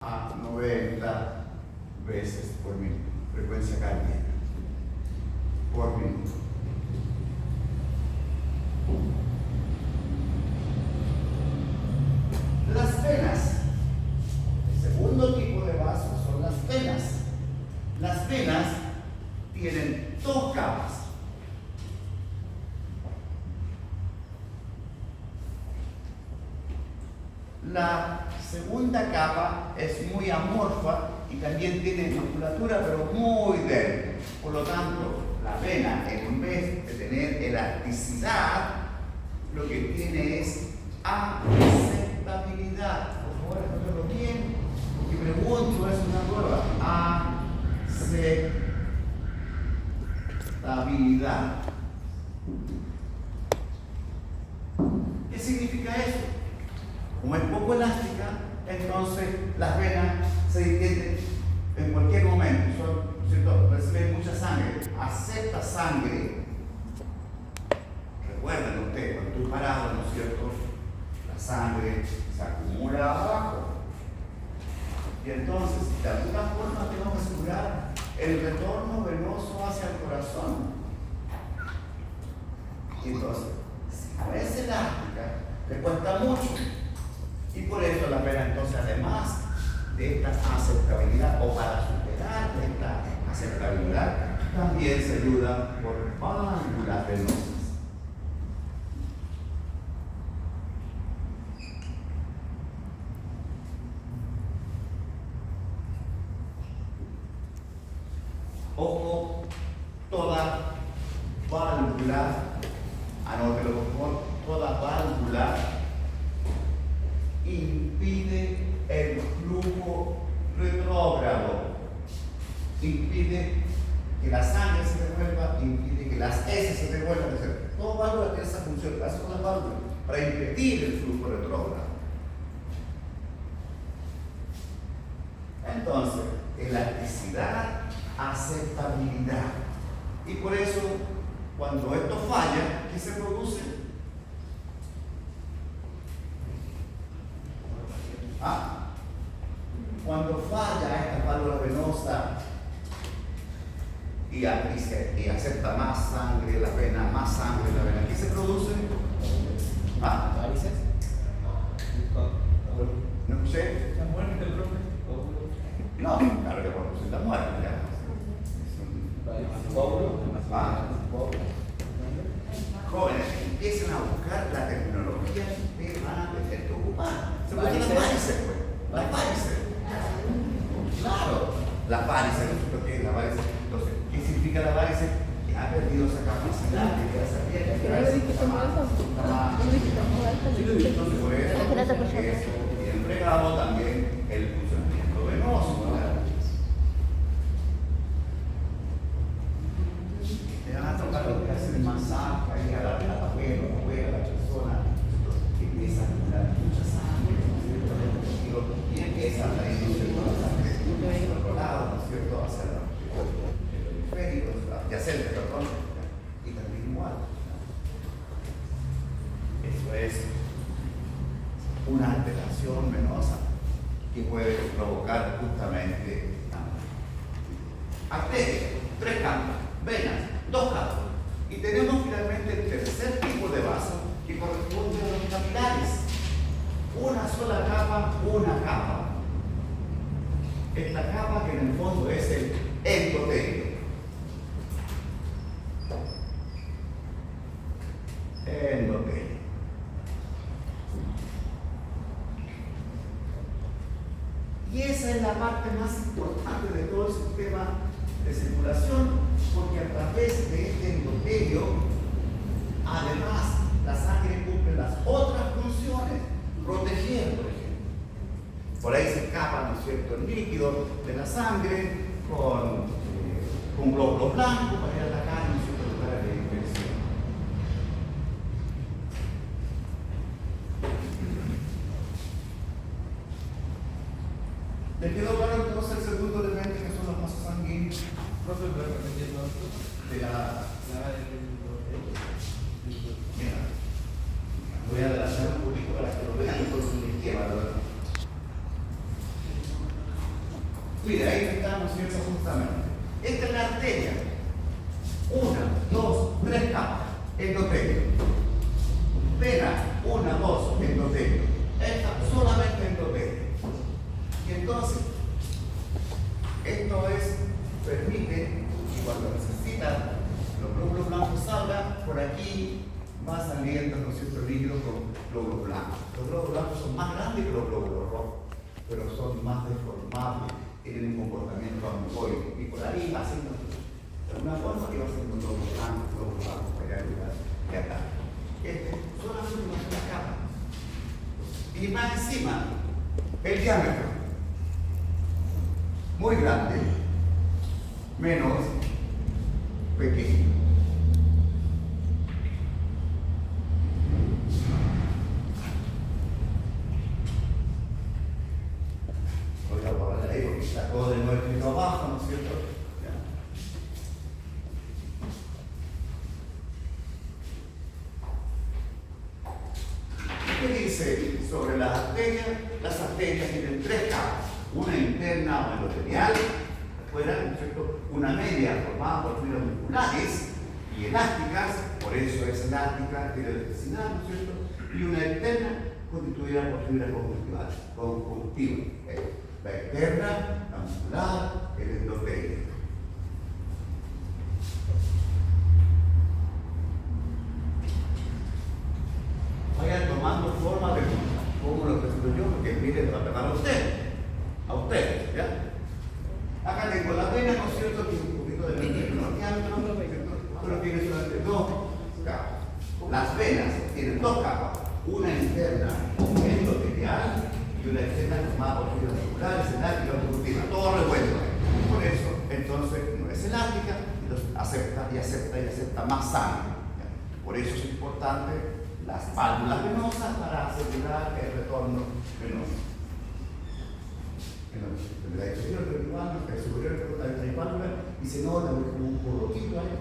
a 90 veces por minuto, frecuencia cardíaca por minuto. Las venas, el segundo tipo de vasos son las venas. Las venas tienen dos capas. La segunda capa es muy amorfa y también tiene musculatura, pero muy débil. Por lo tanto, la vena, en vez de tener elasticidad, lo que tiene es aceptabilidad. Por favor, escúchalo bien. Y pregunto, es una prueba. Aceptabilidad. ¿Qué significa eso? Como es poco elástica, entonces las venas se distienden en cualquier momento. Reciben mucha sangre, acepta sangre. Recuerden ustedes, cuando estoy parado, ¿no es cierto? La sangre se acumula abajo. Y entonces, de alguna forma, tengo que asegurar el retorno venoso hacia el corazón. Y entonces, si no es elástica, le cuesta mucho. Y por eso la vena, entonces, además de esta aceptabilidad, o para superar esta aceptabilidad, también se ayuda por válvulas venosas. Ojo, toda válvula, anótelo por favor, toda válvula impide el flujo retrógrado, impide que la sangre se devuelva, impide que las heces se devuelvan. Es decir, toda válvula tiene esa función, hace con las válvulas para impedir el flujo retrógrado. Entonces, elasticidad, aceptabilidad. Y por eso, cuando esto falla, ¿qué se produce? Cuando falla esta válvula venosa y acepta más sangre la vena, más sangre la vena, ¿qué se produce? ¿Varices? ¿No escuché? ¿La muerte del profe? No, claro que por la muerte. Jóvenes, empiecen a buscar la tecnología que van a tener que ocupar. Se puede las varices, pues. Las varices. Claro, las varices, ¿lo que es la varice? Entonces, ¿qué significa la varice? Que ha perdido esa capacidad de que esa piel. Entonces, por eso es bien fregado también el funcionamiento venoso. Te van a tocar lo que hace el masaje ahí a la abuela, a la persona que empieza a acumular mucha sangre, ¿no es cierto? Y empieza a traer la sangre por otro lado, ¿no es cierto? Hacia el periférico, hacia el perdón, y también igual. Eso es una alteración venosa que puede provocar justamente arterias, 3 campos, venas, 2 campos. Y tenemos finalmente el tercer tipo de vaso que corresponde a los capilares. Una sola capa, una capa. Esta capa que en el fondo es el endotelio. Endotelio. Y esa es la parte más importante de todo el sistema de circulación, porque a través de este endotelio, además, la sangre cumple las otras funciones, proteger, por ejemplo. Por ahí se escapa, ¿no es cierto?, el líquido de la sangre con glóbulos blancos para ir a la carne, ¿no es cierto?, para la infección. ¿Le quedó claro entonces el segundo elemento que son los vasos sanguíneos? De la... Mira, voy a adelantar un poquito para que lo vean por su izquierda, ¿verdad? Mira, ahí estamos, ¿cierto? Justamente. Esta es la arteria. 1, 2, 3 capas. Endotelio. Vena, 1, 2, endotelio. Esta solamente endotelio. Y entonces, esto permite que cuando necesita los glóbulos blancos salgan, por aquí va saliendo, ¿no es cierto?, líquido con glóbulos blancos. Los glóbulos blancos son más grandes que los glóbulos rojos, pero son más deformables, tienen un comportamiento amucoide. Y por ahí va haciendo, de alguna forma, que va haciendo glóbulos blancos, para allá y acá. Solamente una sola capa. Y más encima, el diámetro, muy grande, menos pequeño. Voy a borrar ahí porque sacó de nuevo escrito abajo, ¿no es cierto? ¿Qué dice sobre las arterias? Las arterias tienen 3 capas, una interna o endotelial, afuera, ¿no es cierto?, una media formada por fibras musculares y elásticas, por eso es elástica, tiene electricidad, ¿no es cierto?, y una externa constituida por fibras conjuntivas. La externa, la muscular, el endotelio. Vayan tomando forma de cómo lo presento yo, porque mire, lo va a pegar a usted. A ustedes, ¿ya? Acá tengo la vena, ¿no es cierto? Tiene un poquito de diámetro, pero tiene solamente 2 capas. Las venas tienen 2 capas, una interna endotelial y una externa formada por fibras musculares, elásticas o conjuntivas, todo revuelto. Por eso, entonces, no es elástica, entonces acepta más sangre. ¿Ya? Por eso es importante las válvulas venosas para asegurar el retorno venoso. En la extremidad inferior del igual, el superior hay válvula y se nota como un porrotito ahí,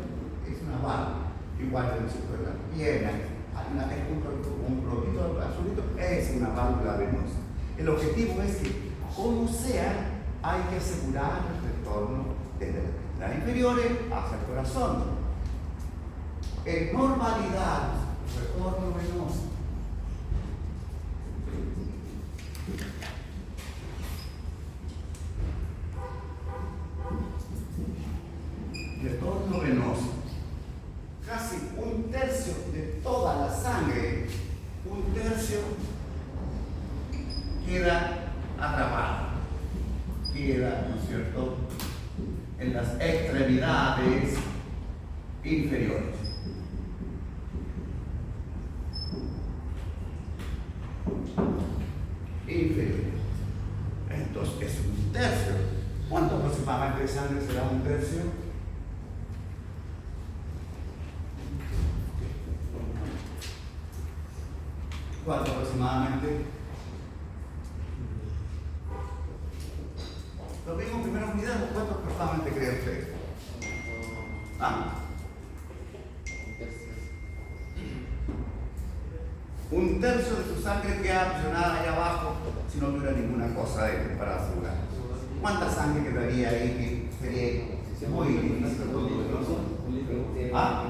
es una válvula. Igual en la pierna, hay un porrotito azulito, es una válvula venosa. El objetivo es que, como sea, hay que asegurar el retorno desde las extremidades inferiores hacia el corazón. En normalidad, retorno venoso. Retorno venoso. Casi 1/3 de toda la sangre, 1/3 queda atrapada. Queda, ¿no es cierto?, en las extremidades inferiores. Entonces es 1/3. ¿Cuánto aproximadamente de sangre será 1/3? ¿Cuánto aproximadamente? Lo mismo primero unidad, ¿cuánto aproximadamente creen ustedes? ¿Ah? 1/3 de su sangre queda aprisionada ahí abajo si no tuviera ninguna cosa para asegurar. ¿Cuánta sangre quedaría ahí que sería muy difícil? ¿Ah?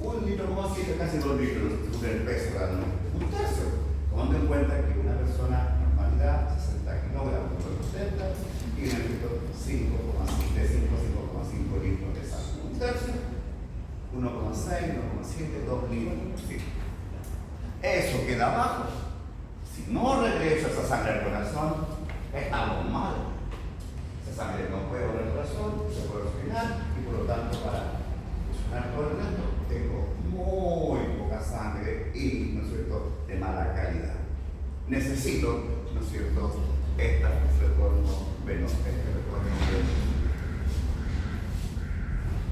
1,7 casi 2 litros del peso realmente. 1/3. Tomando en cuenta que una persona en normalidad, 60 kilogramos por 70, tiene de 5,5 litros de sangre. 1/3. 1,6, 1,7, 2 litros. Sí. Eso queda abajo. Si no regresa esa sangre al corazón, estamos mal. Esa sangre no puede volver al corazón, se puede oxigenar y por lo tanto para funcionar todo el resto tengo muy poca sangre y, ¿no es cierto?, de mala calidad. Necesito, ¿no es cierto?, este retorno venoso.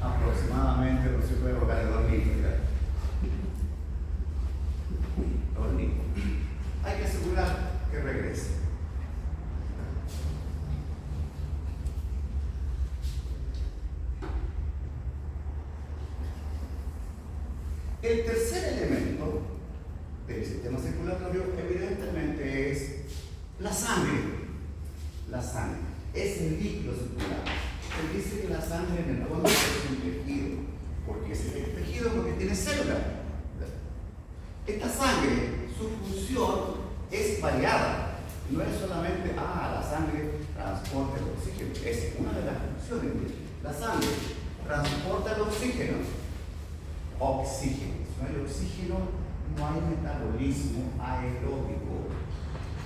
Aproximadamente, no se puede colocar de 2 litros. 2 litros. Hay que asegurar que regrese. El tercer elemento del sistema circulatorio evidentemente es la sangre. la sangre. Es el líquido circular. Se dice que la sangre en el fondo es un tejido. ¿Por qué es el tejido? Porque tiene células. Esta sangre, su función es variada. No es solamente, la sangre transporta el oxígeno. Es una de las funciones. La sangre transporta el oxígeno. Oxígeno. Si no hay oxígeno, no hay metabolismo aeróbico.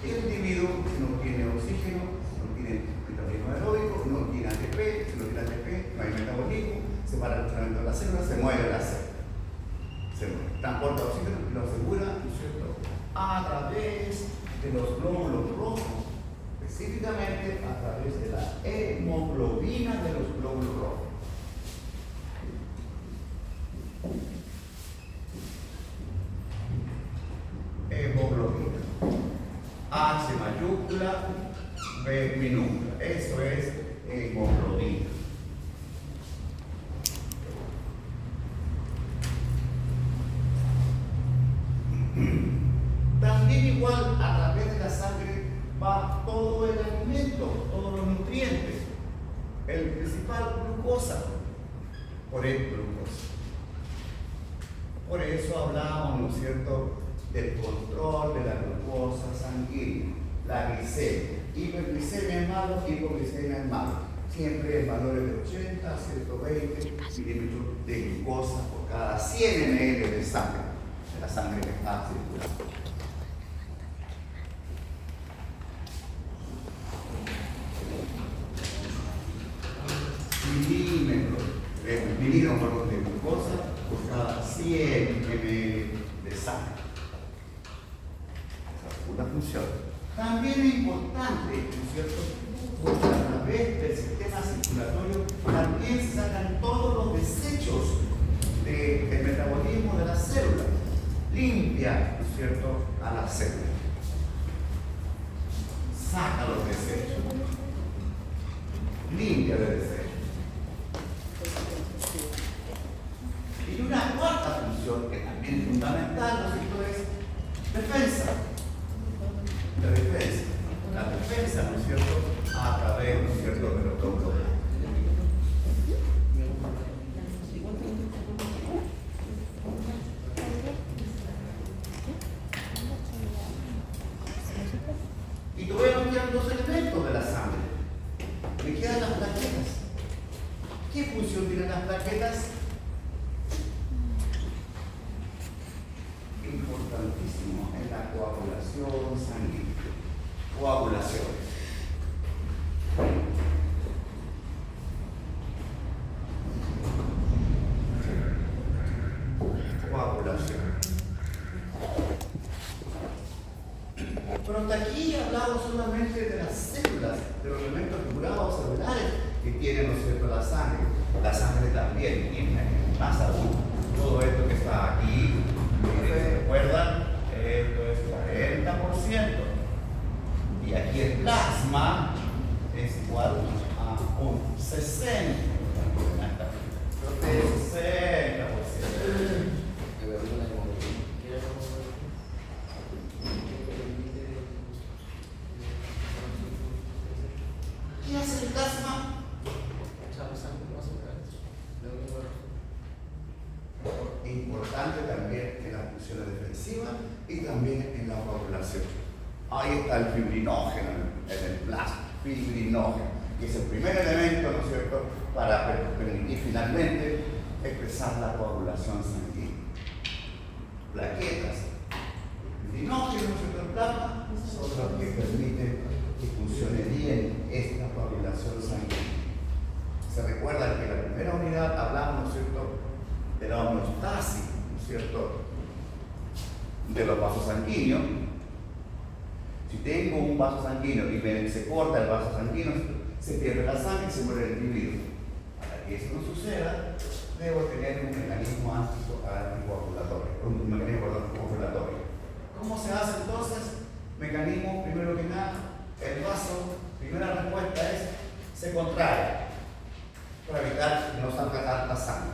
El individuo, si no tiene oxígeno, no tiene metabolismo aeróbico, no tiene ATP, si no tiene ATP, no hay metabolismo, se para el funcionamiento de la célula, se muere la célula. Se muere. Transporta oxígeno y lo asegura, ¿no es cierto?, a través de los glóbulos rojos, específicamente a través de la hemoglobina de los glóbulos rojos. Hemoglobina. H mayúscula, B minúscula. Eso es hemoglobina. También igual a través de la sangre va todo el alimento, todos los nutrientes. El principal, glucosa. Por el glucosa. Por eso hablábamos, ¿no es cierto?, del control de la glucosa sanguínea, la glicemia. Hiperglicemia es malo, hipoglicemia es malo. Siempre en valores de 80 a 120 milímetros de glucosa por cada 100 ml de sangre, de la sangre que está circulando. Milímetros de glucosa por cada 100 ml de sangre. Una función. También es importante, ¿no es cierto?, porque a través del sistema circulatorio también se sacan todos los desechos del metabolismo de la célula. Limpia, ¿no es cierto?, a la célula. Saca los desechos. Limpia de desechos. Y una cuarta función que también es fundamental, ¿no es cierto?, es defensa. La defensa, ¿no es cierto?, a través, ¿no es cierto?, de los glóbulos. Y todavía nos quedan dos elementos de la sangre. Me quedan las plaquetas. ¿Qué función tienen las plaquetas? Importantísimo en la coagulación sanguínea. Coagulación. Coagulación. Pero hasta aquí he hablado solamente de las células, de los elementos figurados celulares que tienen, ¿no es cierto?, la sangre. La sangre también tiene más aún todo esto que está aquí. ¿Se recuerdan? Esto es 40%. Y aquí el plasma es igual a un 60%. ¿Qué hace el plasma? Importante también en las funciones defensivas y también en la coagulación. Ahí está el fibrinógeno en el plasma, fibrinógeno, que es el primer elemento, ¿no es cierto?, para permitir finalmente expresar la coagulación sanguínea. Plaquetas, fibrinógeno, ¿no es cierto?, el plasma, son los que permiten que funcione bien esta coagulación sanguínea. Se recuerda que en la primera unidad hablamos, ¿no es cierto?, de la homeostasis, ¿no es cierto?, de los vasos sanguíneos. Si tengo un vaso sanguíneo y se corta el vaso sanguíneo, se pierde la sangre y se muere el individuo. Para que eso no suceda, debo tener un mecanismo anticoagulatorio, un mecanismo coagulatorio. ¿Cómo se hace entonces? Mecanismo, primero que nada, el vaso, primera respuesta es, se contrae para evitar que no salga la sangre.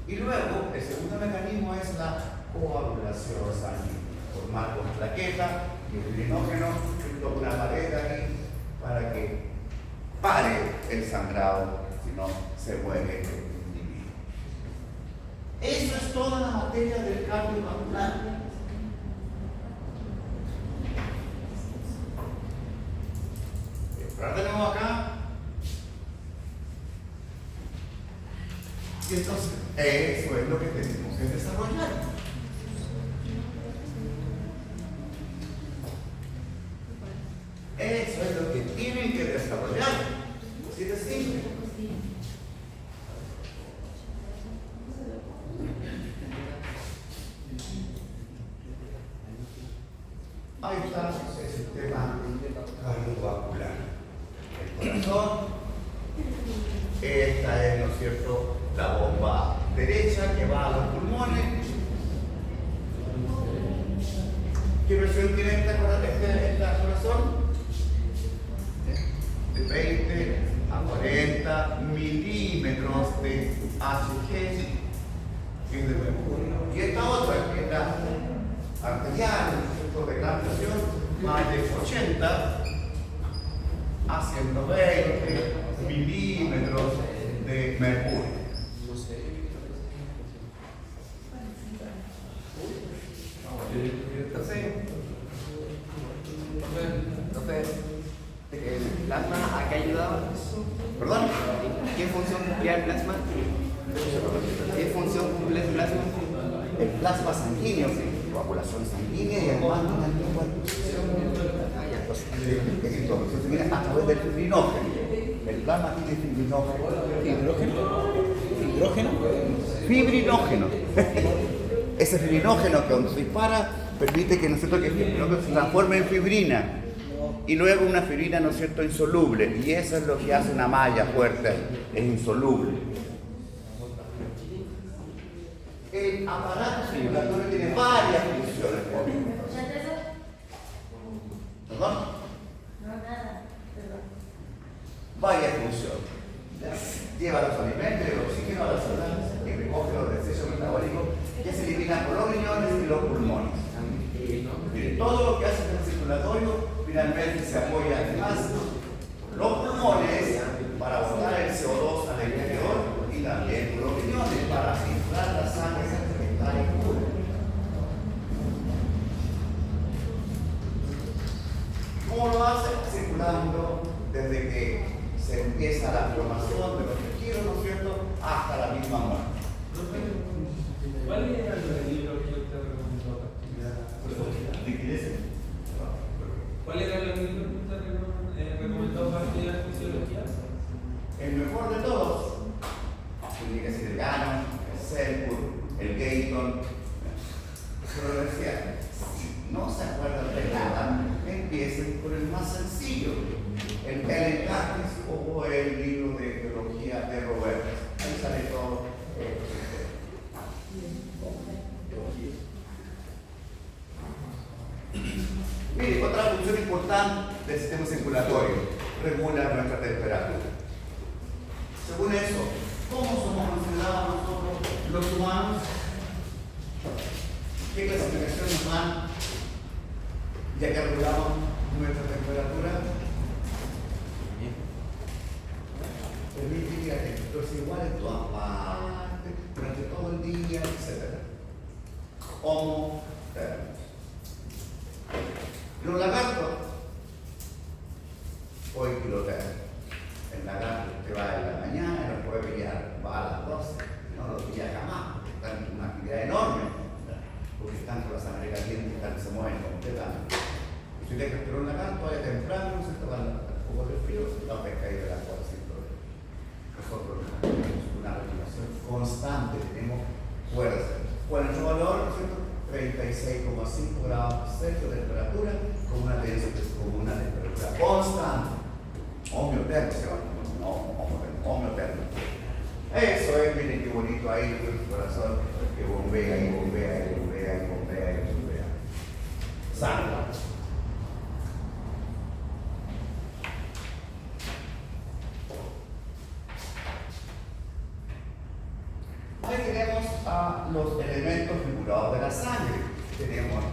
Y luego, el segundo mecanismo es la coagulación sanguínea. Formar con plaqueta y el fibrinógeno, una pared ahí para que el sangrado, sino se muere el individuo. Eso es toda la materia del cardiovascular. Ahora tenemos acá. Y entonces, eso es lo que tenemos que desarrollar. Eso es lo que tienen que desarrollar. Así de simple. Ahí está el sistema cardiovascular. El corazón. Esta es, ¿no es cierto?, la bomba derecha que va a los pulmones. ¿Qué presión tiene esta corazón? De 20 a 40 milímetros de Hg. Y esta otra, que es la arterial, de gran presión, más de 80 a 120 milímetros de mercurio. Entonces, ¿el plasma a qué ayudaba? ¿Perdón? ¿Qué función cumplía el plasma? ¿Qué función cumple el plasma? El plasma sanguíneo, coagulación sanguínea y además una entonces, mira, a través del fibrinógeno. El plasma tiene fibrinógeno. Fibrinógeno. Ese fibrinógeno que cuando se dispara permite que, ¿no es cierto?, que el fibrinógeno se transforme en fibrina y luego una fibrina, ¿no es cierto?, insoluble, y eso es lo que hace una malla fuerte, es insoluble. El aparato circulatorio tiene varias funciones. ¿Perdón? No, nada, perdón. Varias funciones. Lleva los alimentos, el oxígeno a las células y recoge los desechos metabólicos que se eliminan por los riñones y los pulmones. Mire, todo lo que hace el circulatorio finalmente se apoya además por los pulmones para botar el CO2 al exterior y también por los riñones para filtrar la sangre que está impura. ¿Cómo lo hace? Circulando desde que se empieza la formación de los tejidos, ¿no es cierto?, hasta la misma muerte. ¿Cuál era el libro que usted recomendó? ¿Cuál era el libro que usted recomendó para estudiar fisiología? El mejor de todos, tiene que ser el Gano, el Selpur, el Gayton. Pero decía, si no se acuerdan de nada, empiecen por el más sencillo, el Pelentatis o el libro de biología de Roberts. Ahí sale todo. Mire, otra función importante del sistema circulatorio, regula nuestra temperatura. Según eso, ¿cómo somos considerados nosotros los humanos? ¿Qué clasificación nos dan ya que regulamos nuestra temperatura? Permite que la temperatura sea igual en todas partes, durante todo el día, etc. Homo thermos. Los lagartos, hoy kilotérmicos. El lagarto que va en la mañana, no puede pillar, va a las 12, no lo pilla jamás, porque están en una actividad enorme, ¿verdad? Porque están con la sangre caliente, se mueven completamente. Y si dejas que un lagarto vaya temprano, se está dando un poco de frío, la pesca y el agua sin problema. Nosotros tenemos una regulación constante, tenemos fuerza. Bueno, nuestro valor, ¿no es cierto?, 36,5 grados Celsius de temperatura con una temperatura constante. Homeotermo se llama, no, homeotermo. Eso es, miren qué bonito ahí el corazón que bombea y bombea y bombea y bombea y bombea. Sangre. Ahí tenemos a los elementos figurados de la sangre. Tenemos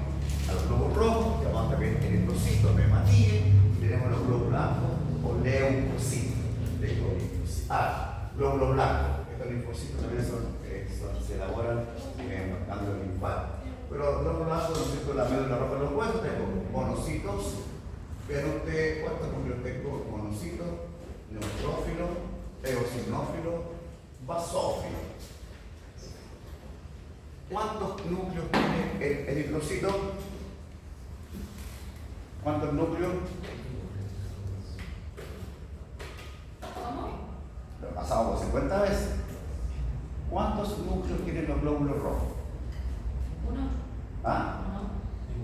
a los globos rojos, que vamos a ver eritrocitos, hematía, y tenemos los globos blancos o leucocitos. glóbulos blancos. Estos linfocitos también se elaboran marcando el linfático. Pero glóbulos blancos, ¿no es cierto? La médula roja de los huesos, tengo monocitos. Vean ustedes cuántos núcleos tengo: monocitos, neutrófilo, eosinófilo, basófilo. ¿Cuántos núcleos tiene el eritrocito? ¿Cuántos núcleos? ¿Cómo? Lo he pasado por 50 veces. ¿Cuántos núcleos tienen los glóbulos rojos? Uno. ¿Ah?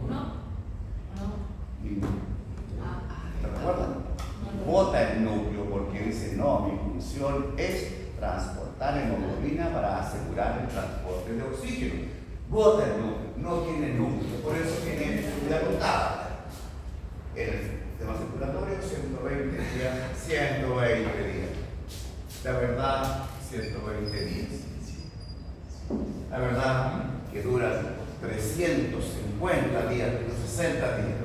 Uno. Ninguno. Ah. ¿Te recuerdan? Bota el núcleo porque dice, no, mi función es transportar hemoglobina para asegurar el transporte de oxígeno. Bota el núcleo, no tiene núcleo, por eso tiene la botada. En el sistema circulatorio, 120 días, 120 días. La verdad, 120 días. La verdad que duran 350 días, 360 días,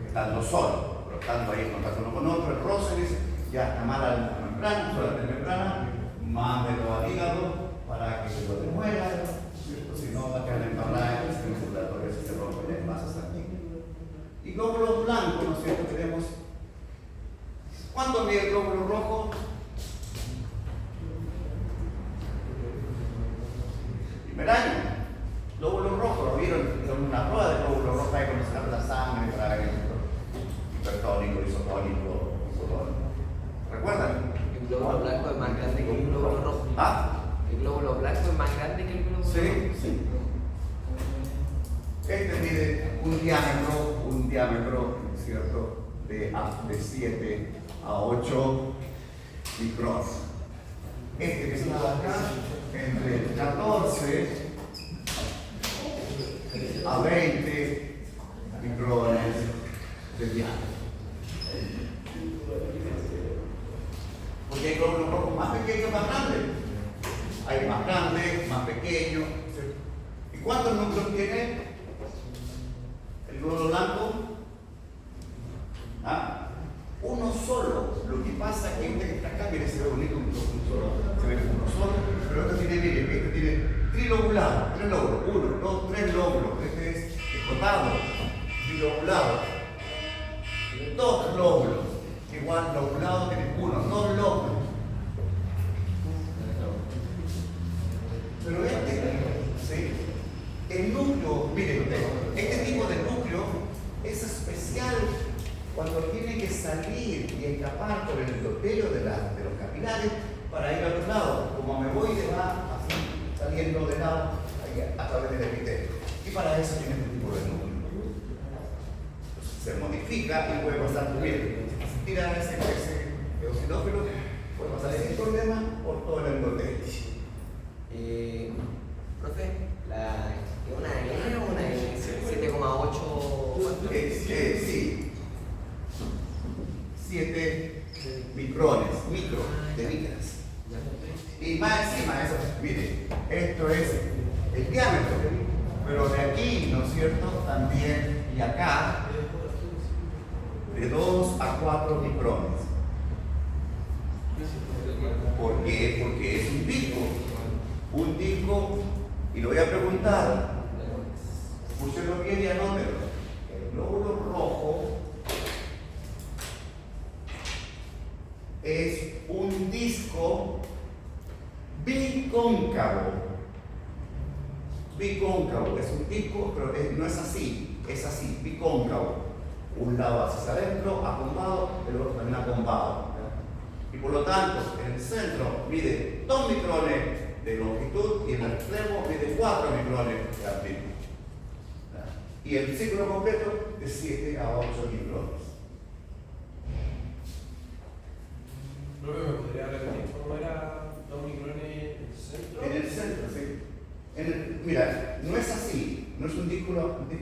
estando solo. Estando ahí en contacto uno con otro, el roce dice, ya está mala la membrana, sola de membrana, mándelo al hígado para que se lo demuela, ¿cierto? Si no va a quedar embarrada en el sistema circulatorio, si se rompen en masas aquí. Y glóbulos blancos, ¿no es cierto? Tenemos, ¿cuánto mide el glóbulo rojo? Primer año. Glóbulo rojo, ¿lo vieron? Hicieron una prueba de glóbulo rojo ahí cuando se abre la sangre para ver hipertónico, isotónico, isotónico. ¿Recuerdan? El glóbulo blanco es más grande que el glóbulo rojo. ¿Ah? El glóbulo blanco es más grande que el glóbulo rojo. Sí. Este mide un diámetro, ¿cierto? De 7 a 8 micrones. Este que está acá, entre 14 a 20 micrones de diámetro. Porque hay glóbulos rojos más pequeños, más grandes. Hay más grandes, más pequeños. ¿Y cuántos núcleos tiene el glóbulo blanco? ¿Ah? Uno solo. Lo que pasa es que este que está acá, mire, se ve bonito un solo. Se ve uno solo, pero este tiene, mire, este tiene trilobulado, 3 lóbulos, 1, 2, 3 lóbulos. Este es escotado, trilobulado. 2 lóbulos. Igual lobulado tiene 1, 2 lóbulos. Pero ¿sí? El núcleo, miren ustedes, este tipo de núcleo es especial cuando tiene que salir y escapar por el endotelio de los capilares para ir a otro lado. Como me voy, va así saliendo de lado a través del epitelio. Y para eso tiene este tipo de núcleo. Se modifica y puede pasar muy bien. Si se tira ese eosinófilo, puede pasar sin problema por todo el endotelio. Profe, ¿es una N o una N? 7,8. Sí. 7 micrones, de micras. Y más encima, eso, mire, esto es el diámetro, pero de aquí, ¿no es cierto? También, y acá, de 2 a 4 micrones. ¿Por qué? Porque es un disco, y lo voy a preguntar, escúchenlo bien y anótenlo. El glóbulo rojo es un disco bicóncavo. Bicóncavo, es un disco, pero no es así, es así, bicóncavo. Un lado hacia adentro, acombado, el otro también acombado. Y por lo tanto, en el centro mide 2 micrones de longitud y en el extremo mide 4 micrones de amplitud. Y el círculo completo de 7 a 8 micrones. ¿No me podría repetir cómo era 2 micrones en el centro? En el centro, sí. Mira, no es así, no es un disco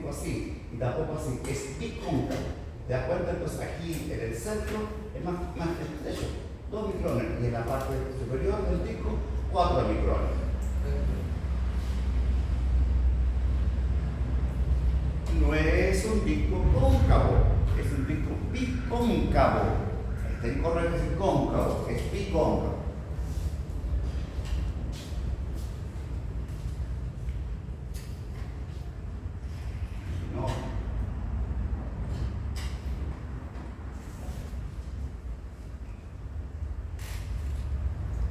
así, y tampoco así, es bicóncavo. ¿Te das cuenta? Entonces aquí en el centro es más estrecho, 2 micrones, y en la parte superior del disco, 4 micrones. No es un disco cóncavo, es un disco bicóncavo. Está incorrecto, es cóncavo, es bicóncavo.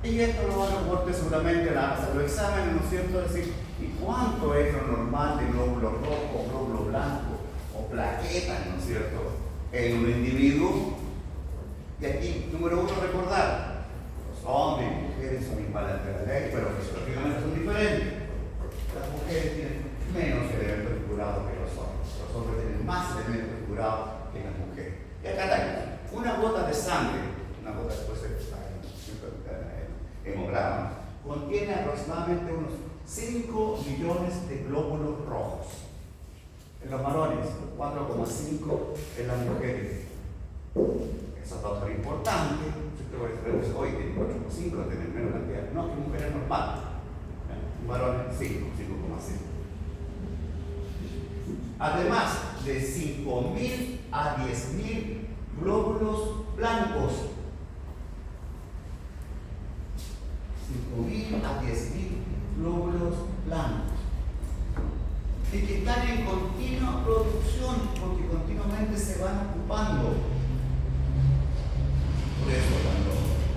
Y esto lo van a reporte seguramente a hacer los exámenes, ¿no es cierto? Es decir, ¿y cuánto es lo normal de glóbulos rojos, glóbulos blancos o plaquetas, ¿no es cierto?, en un individuo? Y aquí, número 1, recordar, los hombres y mujeres son iguales ante la ley, pero fisiológicamente son diferentes. Las mujeres tienen menos elementos figurados que los hombres tienen más elementos figurados que las mujeres. Y acá tenemos una gota de sangre, una gota después de hemograma, contiene aproximadamente unos 5 millones de glóbulos rojos. En los varones, 4,5 en las mujeres. Esos datos son importantes. Yo te voy a decir, hoy tiene 4,5, tiene menos cantidad. No, que mujer es normal. Un varón 5,5. Además de 5.000 a 10.000 glóbulos blancos. 5.000 a 10.000 glóbulos blancos. Y que están en continua producción porque continuamente se van ocupando. Por eso, cuando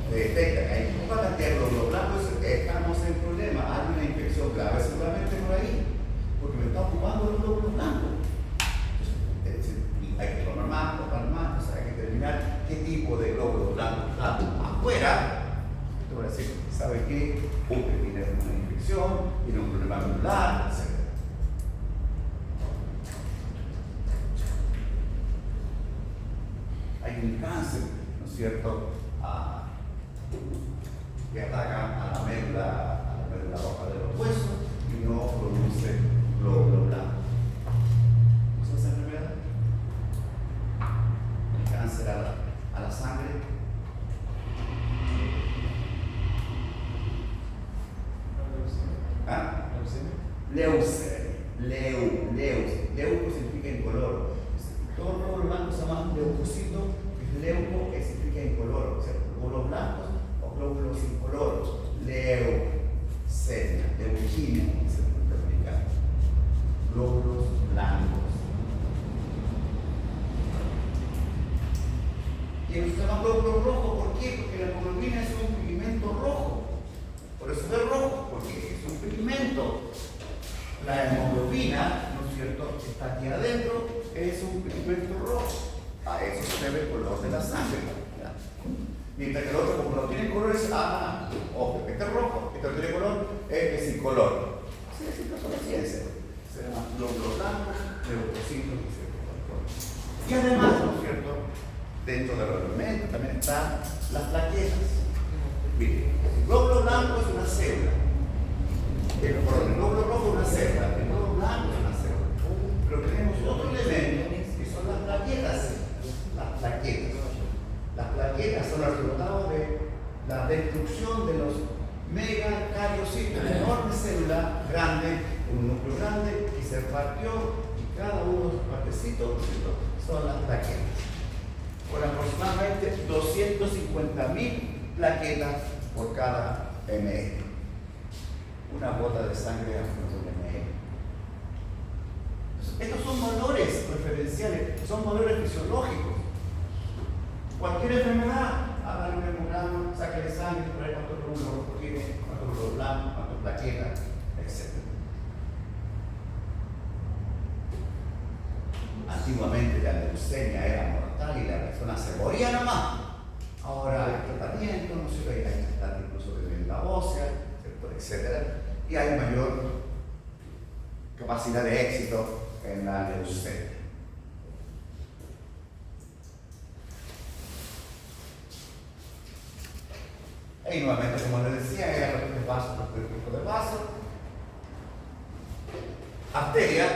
se detecta que hay poca cantidad de glóbulos blancos, estamos en problema. Hay una infección grave seguramente por ahí, porque me está ocupando los glóbulos blancos. Entonces, hay que tomar más, o sea, hay que determinar qué tipo de glóbulos blancos están afuera. Te voy a decir, ¿sabe qué? Usted tiene una infección, tiene un problema medular, etc. Hay un cáncer, ¿no es cierto?, que ataca a la médula roja de los huesos y no produce glóbulos blancos. ¿Eso es enfermedad? El cáncer a la sangre. ¿Ah? Leucemia. Leuco significa incoloro. Todos los glóbulos blancos se llaman leucocitos, leuco significa incoloro, o sea, glóbulos blancos o glóbulos incoloros. Leucemia, leuquimia, dice el americano. Glóbulos blancos. Y se llama glóbulo rojo, ¿por qué? Porque la hemoglobina es un pigmento rojo. Por eso es rojo, porque es un pigmento. La hemoglobina, ¿no es cierto?, que está aquí adentro, es un pigmento rojo. A eso se debe el color de la sangre. ¿Ya? Mientras que el otro, como no tiene color, es ojo, este es rojo, este no tiene color, es incolor. Así es la ciencia. Se llama glóbulos blancos, leucocitos, ¿no es cierto? Y además, ¿no es cierto?, dentro de los elementos también están las plaquetas. Mire, el glóbulo blanco es una célula. El glóbulo rojo es una célula. El glóbulo blanco es una célula. Pero tenemos otro elemento que son las plaquetas. Las plaquetas. Las plaquetas son el resultado de la destrucción de los megacariocitos, una enorme célula grande, un núcleo grande, y se partió, y cada uno de los partecitos son las plaquetas. Por aproximadamente 250.000 plaquetas por cada ml. Una gota de sangre a un ml. Estos son valores referenciales, son valores fisiológicos. Cualquier enfermedad, hágale un hemograma, sáquele sangre, por ahí cuántos glóbulos rojos tiene, cuántos glóbulos blancos, cuántas plaquetas, etc. Antiguamente la leucemia era mortal y la persona se moría nomás. Ahora hay tratamiento, no sé, hay trasplante incluso de médula ósea, etc. Y hay mayor capacidad de éxito en la leucemia. Y nuevamente, como les decía, era los vasos, los de vaso. Arteria,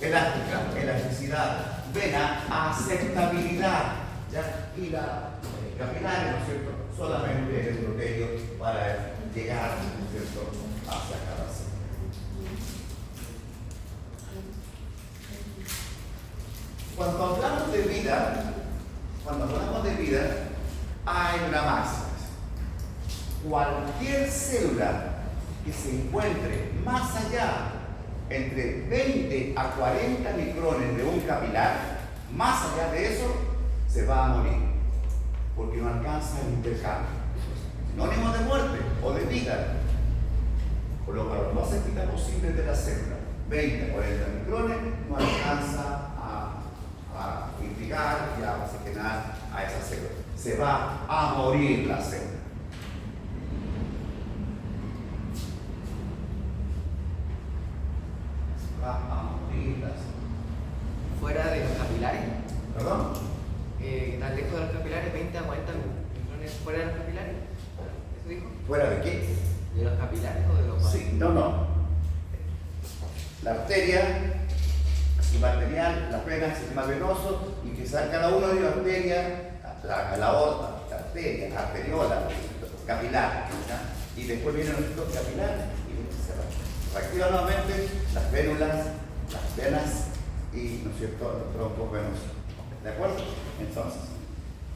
elástica, elasticidad, vena, aceptabilidad, ¿ya? Y la capilar, ¿no es cierto?, solamente el endotelio para llegar, ¿no es cierto?, hacia cada célula. Cuando hablamos de vida, hay una máxima. Cualquier célula que se encuentre más allá, entre 20 a 40 micrones de un capilar, más allá de eso, se va a morir, porque no alcanza el intercambio. Sinónimo de muerte. o de vida. Coloca lo más cerquita posible de la célula. 20 a 40 micrones no alcanza a irrigar y a oxigenar a esa célula. Se va a morir la célula. Se va a morir la célula. Fuera de los capilares, ¿Perdón? tan lejos de los capilares, 20 a 40 micrones fuera de los capilares. ¿Eso dijo? ¿Fuera de qué? ¿De los capilares o de los vasos? Sí, no. La arteria arterial, las venas, el sistema venoso, y que cada uno de las arterias, la aorta, la arteria, arteriola, capilar, ¿ya? Y después vienen los capilares y se reactivan nuevamente las vénulas, las venas y, ¿no es cierto?, los troncos venosos. ¿De acuerdo? Entonces,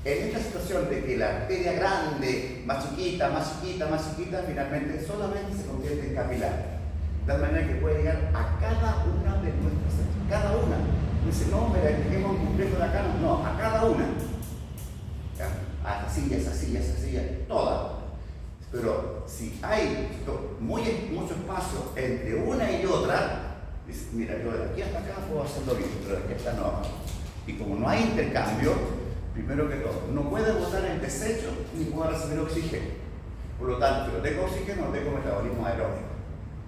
en esta situación de que la arteria grande, más chiquita, finalmente solamente se convierte en capilar. De tal manera que puede llegar a cada una de nuestras células. Cada una. No dice, no, me la dejemos un complejo de acá. No, a cada una. ¿Ya? A esa silla, todas. Pero si hay mucho espacio entre una y otra, dice, mira, yo de aquí hasta acá puedo hacerlo bien, pero de aquí hasta no. Y como no hay intercambio, primero que todo, no puede botar el desecho ni puede recibir oxígeno. Por lo tanto, si no tengo oxígeno, no tengo metabolismo aeróbico.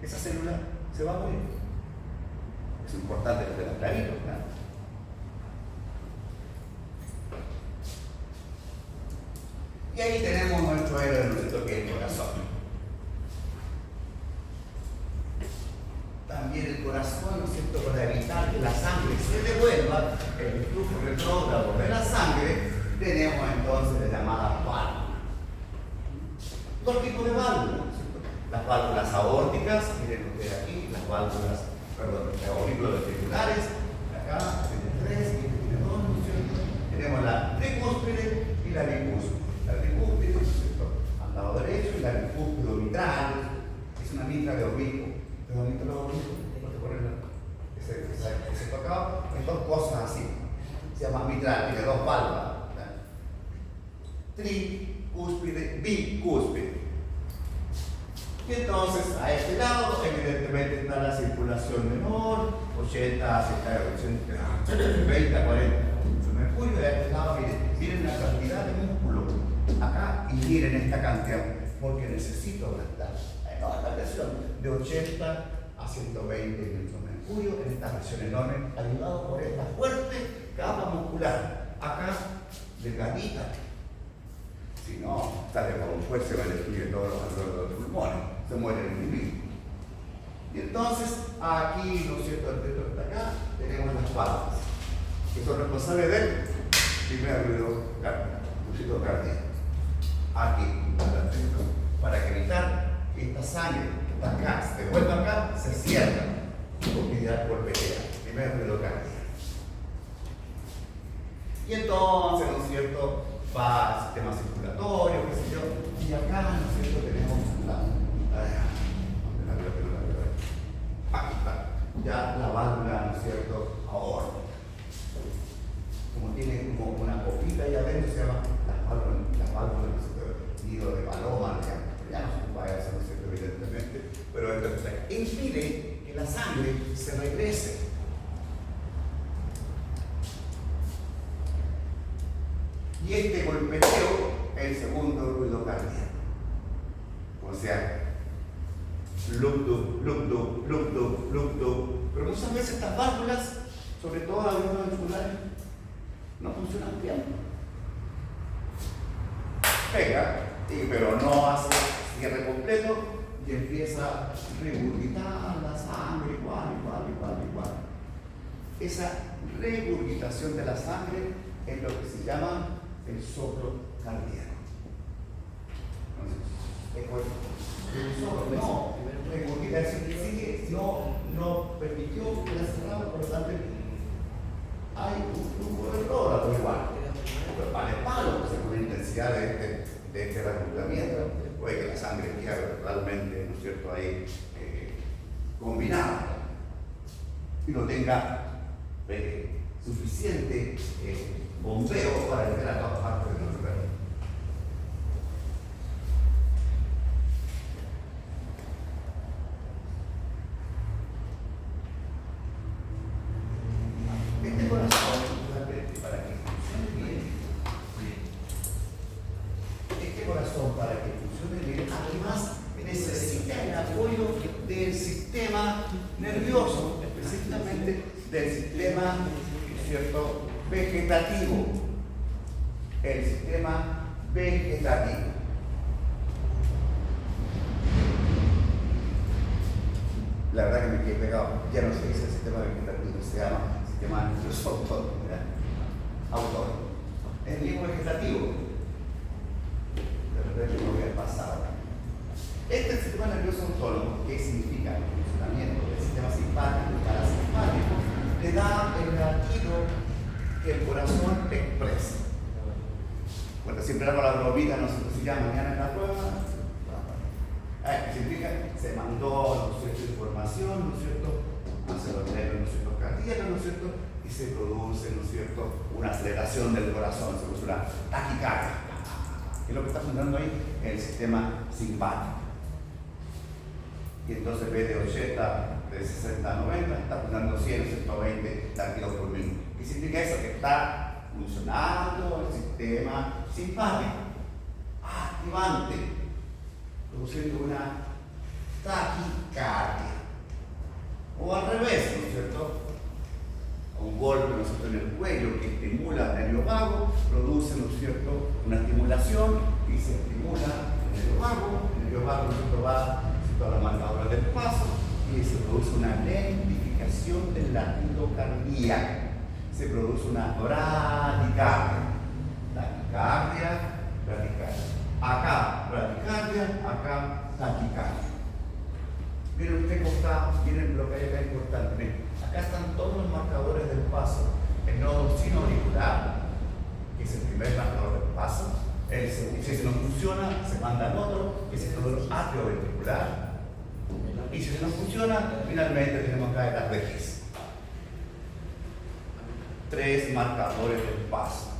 Esa célula se va a morir. Es importante que tenga clarito, ¿no? Y ahí tenemos nuestro héroe, nuestro que es el corazón. También el corazón, ¿no es cierto?, para evitar que la sangre se devuelva, el flujo retrógrado de la sangre, tenemos entonces las llamadas válvulas. Dos tipos de válvulas, ¿no es cierto? Las válvulas aórticas, miren ustedes aquí, las válvulas, aurículos ventriculares, acá tiene 3, aquí tiene 2, ¿no es cierto? Tenemos la tricúspide y la bicúspide. La tricúspide, ¿no es cierto?, al lado derecho, y la bicúspide mitral, es una mitra de oblicuo. ¿Te bonito los oblicuos? ¿Te ponen ese tocado? Hay dos cosas así. Se llama mitral, tiene dos válvulas. Tricúspide, bicúspide. Y entonces, a este lado, evidentemente está la circulación menor, 80, 20 a 40 de mercurio, y a este lado, miren la cantidad de músculo acá y miren esta cantidad, porque necesito gastar la presión de 80 a 120 de mercurio en esta presión enorme, ayudado por esta fuerte capa muscular, acá delgadita. Si no, sale con fuerza y va a destruir todos los alrededores de los pulmones, se muere el individuo. Y entonces, aquí, ¿no es cierto?, dentro de acá, tenemos las válvulas, que son responsables del primer ruido cardíaco. Aquí, para que evitar que esta sangre que está acá, se devuelva acá, se cierra, porque ya golpetea, primer ruido cardíaco. Y entonces, ¿no es cierto?, va al sistema circulatorio, qué sé yo, y acá, ¿no es cierto?, tenemos aquí está, ya la válvula, ¿no es cierto?, aórtica. Como tiene como una copita ahí adentro, se llama las válvulas, ¿no es cierto?, nido de paloma, ya no se ocupa de eso, ¿no es cierto?, evidentemente, pero esto impide que la sangre se regrese. Y este golpeteo es el segundo ruido cardíaco. O sea, lup-dup. Pero muchas veces estas válvulas, sobre todo las válvulas ventriculares, no funcionan bien. Pega, pero no hace cierre completo y empieza a regurgitar la sangre igual. Esa regurgitación de la sangre es lo que se llama el soplo cardíaco. No permitió que la cerrara, por lo tanto hay un flujo retrógrado igual. Pero vale palo, según la intensidad de este reclutamiento, puede que la sangre quede totalmente, ¿no es cierto?, ahí combinada y no tenga suficiente bombeo para llegar a todas partes del cuerpo. este corazón, para que funcione bien, además necesita el apoyo del sistema nervioso, específicamente del sistema, ¿cierto?, vegetativo. El sistema vegetativo. La verdad que me quedé pegado. Ya no se dice sistema vegetativo, se llama sistema nervioso autónomo. Es el mismo vegetativo. De repente me voy al pasado. Este sistema nervioso autónomo, que significa el funcionamiento del sistema simpático y parasimpático, le da el latido que el corazón expresa. Cuando siempre hago la bromita, no sé si ya mañana en la prueba, significa se mandó, ¿no es cierto?, información, ¿no es cierto?, hacia los nervios, ¿no es cierto?, cardíacos, ¿no es cierto?, y se produce, ¿no es cierto?, una aceleración del corazón, se produce una taquicardia. Es lo que está funcionando ahí en el sistema simpático. Y entonces en vez de 80, de 60 a 90, está funcionando 100, 120 latidos por minuto. ¿Qué significa eso? Que está funcionando el sistema simpático, activante, produciendo una taquicardia. O al revés, ¿no es cierto? Un golpe, ¿no es cierto?, en el cuello que estimula el nervio vago, produce, ¿no es cierto?, una estimulación y se estimula el nervio vago, ¿no es cierto?, va a la marcadora del paso y se produce una lentificación del latido cardíaco. Se produce una bradicardia. Taquicardia, bradicardia. Acá bradicardia, acá taquicardia. Miren usted cómo está, miren lo que hay acá importante. Miren, acá están todos los marcadores del paso. El nodo sinoauricular, que es el primer marcador del paso. Si no funciona, se manda al otro, que es el nodo atrioventricular. Y si no funciona, finalmente tenemos acá el ARDGs. 3 marcadores del paso.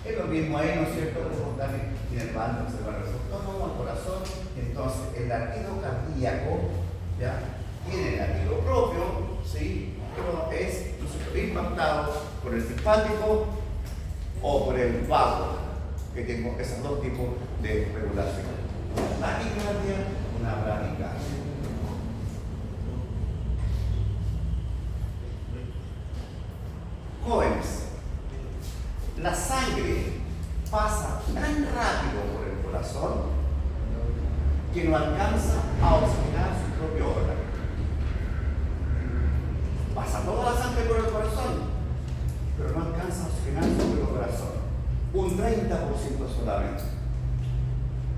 Es lo mismo ahí, ¿no es cierto? Como también inervando, observar el autónomo, el corazón. Entonces, el latido cardíaco, ¿ya?, tiene el latido propio, ¿sí?, pero es impactado por el simpático o por el vago, que tengo esos dos tipos de regulación. Una taquicardia, una bradicardia. Jóvenes, la sangre pasa tan rápido por el corazón que no alcanza a oxigenar su propio órgano. Pasa toda la sangre por el corazón, pero no alcanza a oxigenar su propio corazón. Un 30% solamente.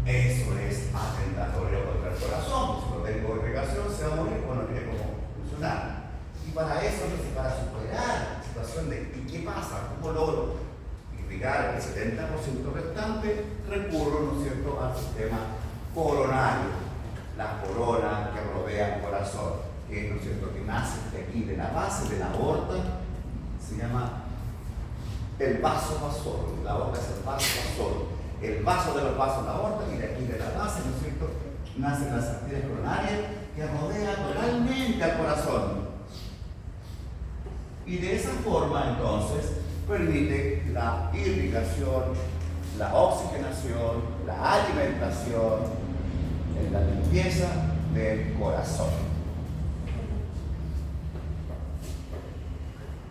Eso es atentatorio contra el corazón. Si no tengo irrigación, se va a morir o no tiene cómo funcionar. Y para eso, para superar la situación de ¿y qué pasa? ¿Cómo logro irrigar el 70% restante? Recurro, ¿no es cierto?, al sistema coronario, la corona que rodea el corazón, que, ¿no es cierto?, que nace de aquí, de la base de la aorta, se llama el vaso vasorum. La aorta es el vaso vasorum. El vaso de los vasos de la aorta, y de aquí de la base, ¿no es cierto?, nacen las arterias coronarias que rodean totalmente al corazón. Y de esa forma, entonces, permite la irrigación, la oxigenación, la alimentación, la limpieza del corazón.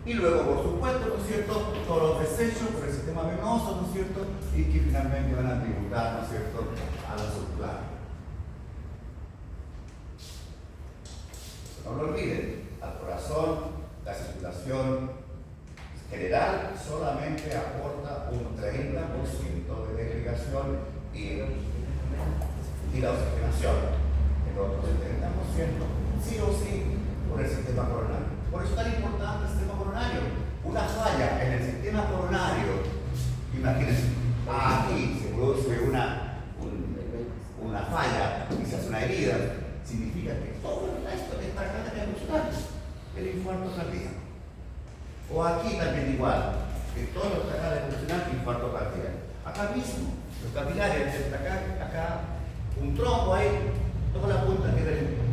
Y luego, por supuesto, ¿no es cierto?, todos los desechos por el sistema venoso, ¿no es cierto?, y que finalmente van a tributar, ¿no es cierto?, a la subclave. No lo olviden, al corazón, la circulación general solamente aporta un 30% de irrigación y la oxigenación. El otro 70% sí o sí por el sistema coronario. Por eso es tan importante el sistema coronario. Una falla en el sistema coronario, imagínense, aquí se produce una falla y se hace una herida, significa que todo el resto de esta cadena funcional, el infarto cardíaco. O aquí también igual, que todos los canales funcionales, infarto cardíaco. Acá mismo, los capilares, acá un trombo ahí, toda la punta que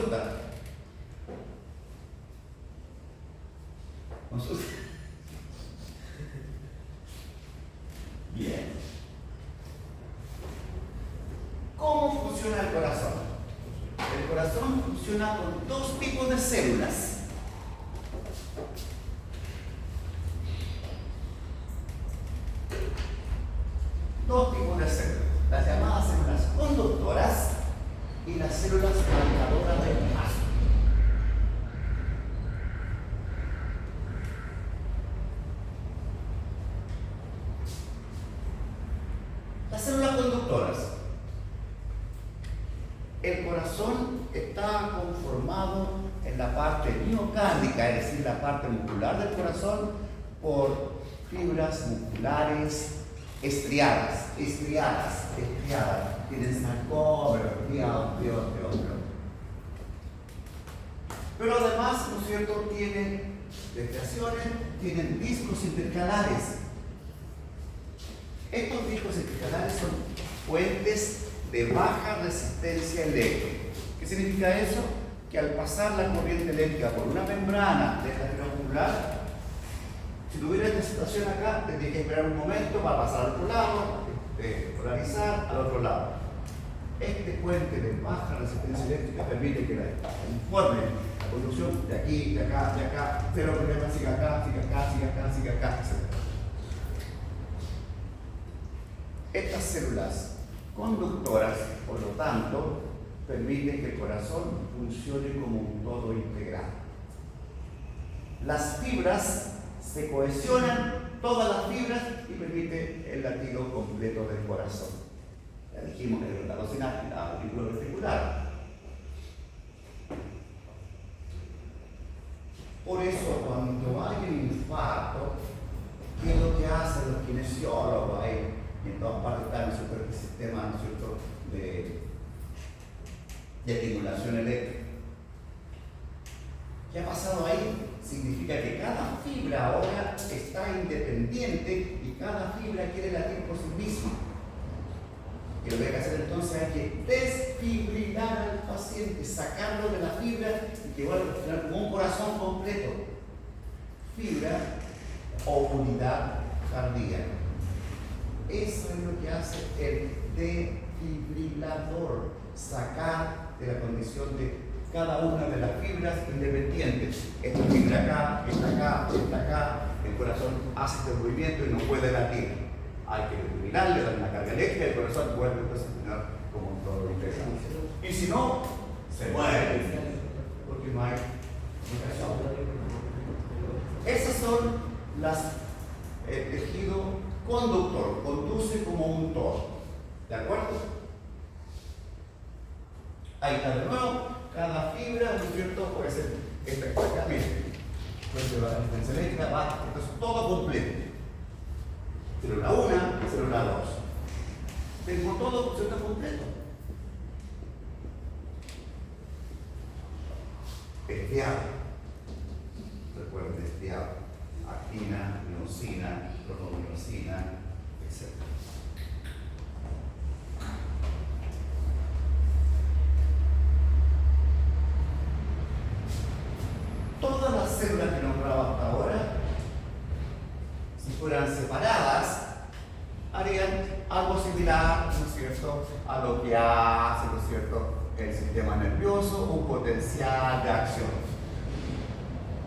Consulta. Consulta. Bien. ¿Cómo funciona el corazón? El corazón funciona con dos tipos de células. Dos tipos de células. Las llamadas células conductoras y las células marcadoras del paso. Las células conductoras. El corazón está conformado en la parte miocárdica, es decir, la parte muscular del corazón, por fibras musculares estriadas. Tienen sarcómero, pero además, ¿no es cierto?, tienen estriaciones, tienen discos intercalares. Estos discos intercalares son fuentes de baja resistencia eléctrica. ¿Qué significa eso? Que al pasar la corriente eléctrica por una membrana de la fibra muscular, si tuviera esta situación acá, tendría que esperar un momento para pasar al otro lado, polarizar al otro lado. Este puente de baja resistencia eléctrica permite que la informe la conducción de aquí, de acá, cero problema, siga acá, etc. Estas células conductoras, por lo tanto, permiten que el corazón funcione como un todo integral. Las fibras se cohesionan, todas las fibras, y permite el latido completo del corazón. Ya dijimos que el lado sináptico, la aurícula ventricular. Por eso, cuando hay un infarto, ¿qué es lo que hacen los kinesiólogos? En todas partes está en el sistema, ¿no es cierto?, de estimulación eléctrica. ¿Qué ha pasado ahí? Significa que cada fibra ahora está independiente y cada fibra quiere latir por sí misma. Y lo que hay que hacer entonces es que desfibrilar al paciente, sacarlo de la fibra y que vuelva a funcionar como un corazón completo. Fibra o unidad cardíaca. Eso es lo que hace el desfibrilador, sacar de la condición de cada una de las fibras independientes. Esta fibra acá, el corazón hace este movimiento y no puede latir. Hay que desfibrilarle, darle una carga eléctrica y el corazón vuelve a funcionar como un todo integral. Y si no, se muere, porque no hay comunicación. Esas son el tejido conductor, conduce como un todo. ¿De acuerdo? Ahí está de nuevo, cada fibra, ¿no es cierto?, puede ser exactamente. Puede ser la resistencia eléctrica, va, entonces todo completo. Célula 1, célula 2. Tengo todo funcionando completo. Estriado. Recuerden, estriado. Actina, miosina, protomiosina, etc. Todas las células que nombraba hasta ahora, si fueran separadas, harían algo similar, ¿no es cierto?, a lo que hace, ¿no es cierto?, el sistema nervioso, un potencial de acción.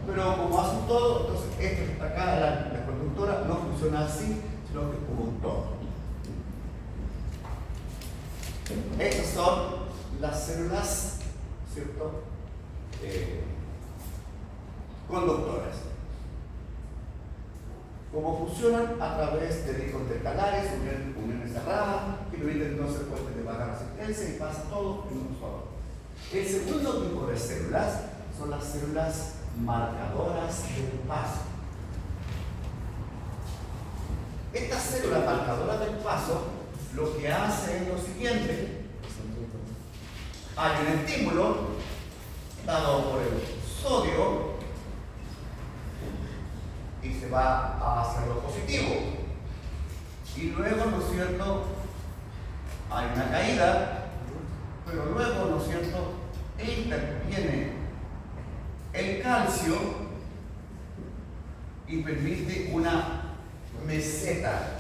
Pero como hacen todo, entonces esto que está acá, la conductora, no funciona así, sino que es como un todo. Estas son las células, ¿cierto?, conductoras. Como funcionan a través de discos intercalares, uniones cerradas, que permiten entonces puentes de baja resistencia y pasa todo en un solo. El segundo tipo de células son las células marcadoras del paso. Estas células marcadoras del paso lo que hacen es lo siguiente: hay un estímulo dado por el sodio y se va hacia lo positivo, y luego, ¿no es cierto?, hay una caída, pero luego, ¿no es cierto?, interviene el calcio y permite una meseta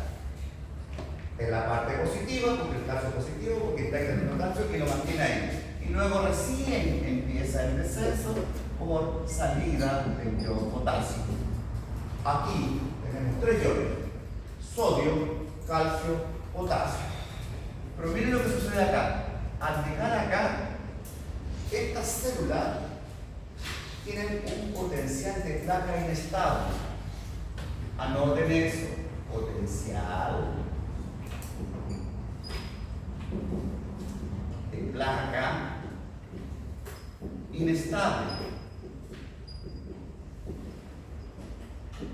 en la parte positiva, porque el calcio es positivo, porque está integrando calcio y lo mantiene ahí. Y luego recién empieza el descenso por salida del ion potasio. Aquí tenemos 3 iones: sodio, calcio, potasio. Pero miren lo que sucede acá. Al llegar acá, estas células tienen un potencial de placa inestable. Anoten eso: potencial de placa inestable.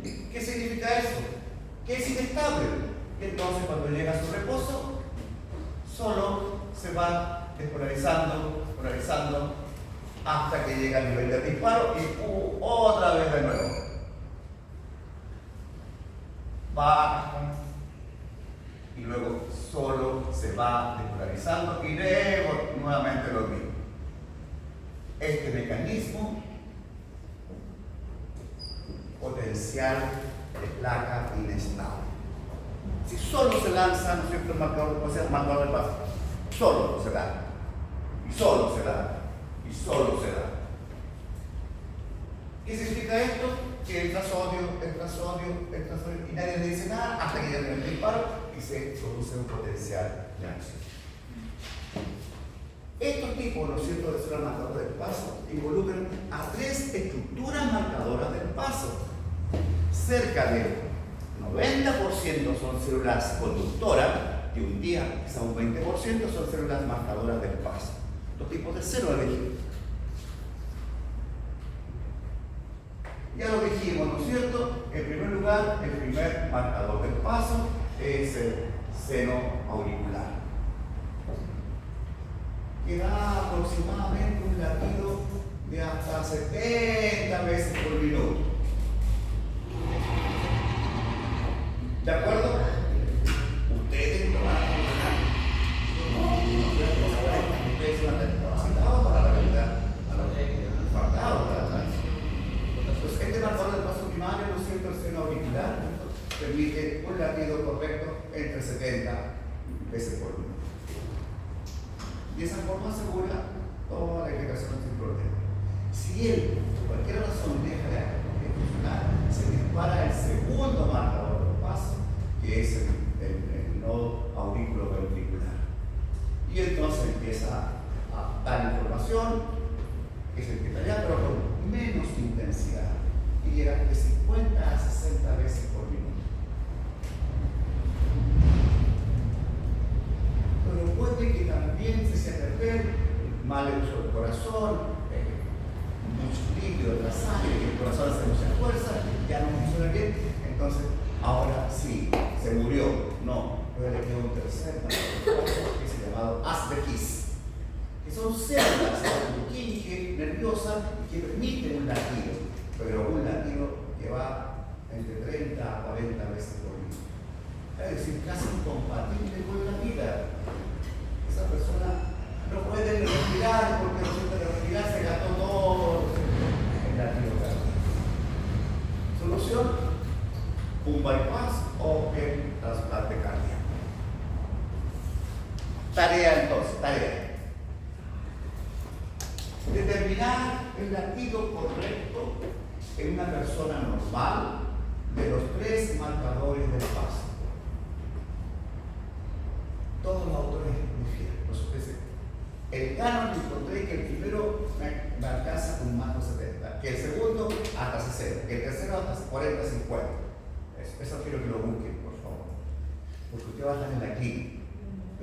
¿Qué significa eso? Que es inestable. Entonces, cuando llega a su reposo, solo se va despolarizando, polarizando, hasta que llega al nivel de disparo y otra vez de nuevo. Baja y luego solo se va despolarizando y luego nuevamente lo mismo. Este mecanismo potencial de placa inestable. Si solo se lanza, ¿no es cierto?, el marcador, o sea, el marcador del paso, solo se da, y solo se da, y solo se da. ¿Qué significa esto? Que entra sodio, y nadie le dice nada hasta que llega el disparo y se produce un potencial de acción. Estos tipos, ¿no es cierto?, de células marcadoras del paso involucran a 3 estructuras marcadoras del paso. Cerca del 90% son células conductoras y un día, quizá un 20% son células marcadoras del paso. Los tipos de células dijimos. Ya lo dijimos, ¿no es cierto? En primer lugar, el primer marcador del paso es el seno auricular, que da aproximadamente un latido de hasta 70 veces por minuto. ¿De acuerdo? Ustedes lo van a trabajar. Ustedes van a tener capacitados para la realidad, faltados para la transición. Entonces, este marcador del paso primario, ¿no es cierto?, el seno auricular, permite un latido correcto entre 70 veces por minuto. Y esa forma asegura toda la irrigación sin problema. Si él, por cualquier razón, deja de funcionar, se dispara el segundo marcador del paso, que es el nodo auriculoventricular. Y entonces empieza a dar información, que es el que está allá, pero con menos intensidad. Y llega de 50 a 60 veces por minuto. Pero puede que también se sea perder mal uso del corazón, mucho líquido de la sangre, que el corazón hace mucha fuerza, ya no funciona bien, entonces ahora sí, se murió. No, pero le queda un tercer marcador que es el llamado haz de Kiss, que son células bioquímicas nerviosas que permiten un latido, pero un latido que va entre 30 a 40 veces por minuto. Es decir, casi incompatible con la vida. Esa persona no puede respirar porque resulta que respirar se gastó todo el latido cardíaco. Solución: un bypass o el trasplante cardíaco. Tarea entonces, tarea. Determinar el latido correcto en una persona normal de los 3 marcadores del paso. Todos los autores difieren. El Gannon encontré que el primero me alcanza con más de 70, que el segundo hasta 60, que el tercero hasta 40, 50. Eso quiero que lo busquen, por favor. Porque usted va a estar en la clínica.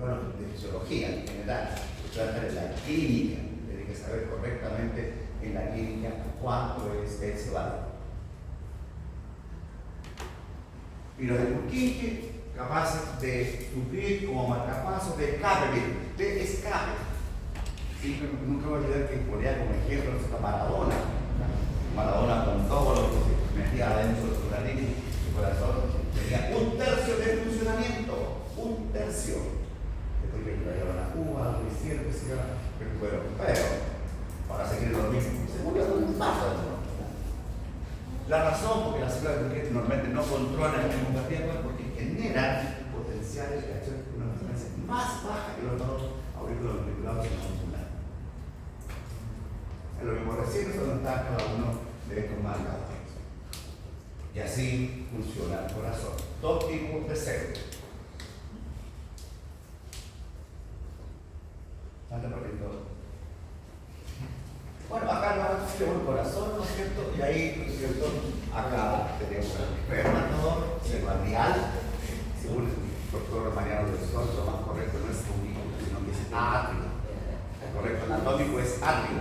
Bueno, de fisiología en general. Usted va a estar en la clínica. Tiene que saber correctamente en la clínica cuánto es ese valor. Y los de Purkinje, capaces de sufrir como marcapasos de escape. Sí, nunca voy a olvidar que ponía como ejemplo a Maradona. Maradona con todo lo que se metía adentro de su nariz, su corazón, tenía 1/3 de funcionamiento. 1/3. Después que lo llevaron a Cuba, lo hicieron, pero Ahora se quiere dormir. Seguro no pasa. La razón por que las células de normalmente no controlan el ritmo cardíaco es porque generan potenciales de acción con una frecuencia más baja que los dos auriculares auriculados en la muscular. Es lo mismo recién, es donde está cada uno de estos marcadores. Y así funciona el corazón. Dos tipos de células. ¿Están repartiendo? Bueno, acá tenemos el corazón, ¿no es cierto? Y ahí, ¿no es cierto? Acá tenemos el rematador, el radial. Según el doctor Mariano del Sol, lo más correcto no es aurículo, sino que es atrio. El correcto anatómico es atrio